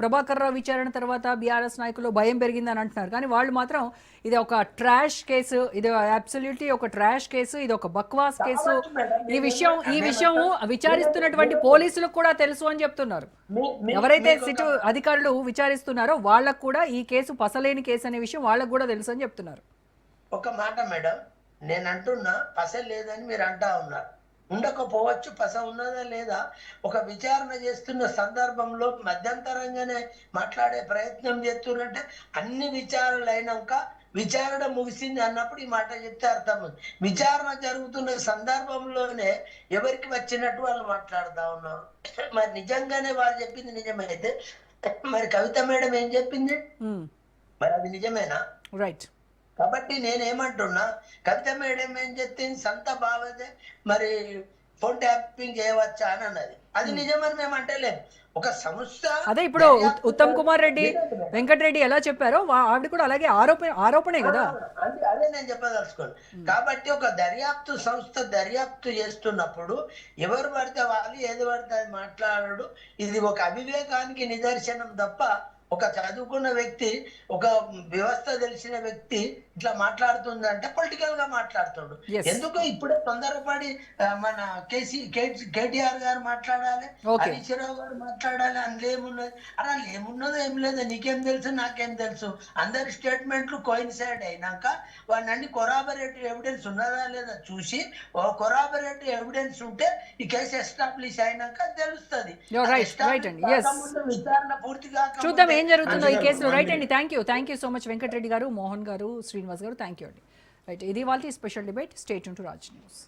ప్రభాకర్ రావు విచారణ తర్వాత బీఆర్ఎస్ నాయకులు భయం పెరిగిందని అంటున్నారు. కానీ వాళ్ళు మాత్రం ఇది ఒక ట్రాష్ కేసు, ఇది అబ్సల్యూట్లీ ఒక ట్రాష్ కేసు, ఇది ఒక బక్వాస్ కేసు, ఈ విషయం విచారిస్తున్నటువంటి పోలీసులకు కూడా తెలుసు అని చెప్తున్నారు. ఎవరైతే సిటు అధికారులు విచారిస్తున్నారో వాళ్ళకు కూడా ఈ కేసు పసలేని కేసు అనే విషయం వాళ్ళకు కూడా తెలుసు అని చెప్తున్నారు. ఒక మాట మేడం, నేను అంటున్నా పస లేదని మీరు అంటా ఉన్నారు. ఉండకపోవచ్చు, పస ఉన్నదా లేదా ఒక విచారణ చేస్తున్న సందర్భంలో మధ్యంతరంగానే మాట్లాడే ప్రయత్నం చేస్తున్నట్టే. అన్ని విచారణలు అయినాక విచారణ ముగిసింది అన్నప్పుడు ఈ మాట చెప్తే అర్థం ఉంది. విచారణ జరుగుతున్న సందర్భంలోనే ఎవరికి వచ్చినట్టు వాళ్ళు మాట్లాడుతా ఉన్నారు. మరి నిజంగానే వాళ్ళు చెప్పింది నిజమైతే మరి కవిత మేడం ఏం చెప్పింది, మరి అది నిజమేనా? రైట్. కాబట్టి నేనేమంటున్నా, కవిత మేడం ఏం చెప్పింది, సంత బావదే మరి ఫోన్ ట్యాపింగ్ చేయవచ్చా అని అన్నది. అది నిజమని మేము అంటలేము. ఒక సంస్థ అదే ఇప్పుడు ఉత్తమ్ కుమార్ రెడ్డి, వెంకటరెడ్డి ఎలా చెప్పారో ఆవిడ కూడా అలాగే ఆరోపణే కదా. అదే నేను చెప్పదలుచుకోను. కాబట్టి ఒక దర్యాప్తు సంస్థ దర్యాప్తు చేస్తున్నప్పుడు ఎవరు పడితే వాళ్ళు ఏది పడితే అది మాట్లాడడు. ఇది ఒక అవివేకానికి నిదర్శనం తప్ప ఒక చదువుకున్న వ్యక్తి, ఒక వ్యవస్థ తెలిసిన వ్యక్తి ఇట్లా మాట్లాడుతుందంటే పొలిటికల్ గా మాట్లాడుతాడు. ఎందుకు ఇప్పుడే తొందరపడి మన కేటీఆర్ గారు మాట్లాడాలి, హరీష్ రావు గారు మాట్లాడాలి, అందులో ఏమున్నది? అలా ఏమున్నదో ఏం లేదు, నీకేం తెలుసు నాకేం తెలుసు. అందరి స్టేట్మెంట్లు కోయిన్సైడ్ అయినాక వాడిని కొరాబరేటివ్ ఎవిడెన్స్ ఉన్నదా లేదా చూసి, కొరాబరేటివ్ ఎవిడెన్స్ ఉంటే ఈ కేసు ఎస్టాబ్లిష్ అయినాక తెలుస్తుంది. విచారణ పూర్తిగా చూద్దాం ఏం జరుగుతుందో ఈ కేసులో. రైట్ అండి, thank you so much Venkat Reddy గారు, మోహన్ గారు, శ్రీనివాస్ గారు, థ్యాంక్ యూ అండి. రైట్, ఇది వాళ్ళ special debate. Stay tune to Raj news.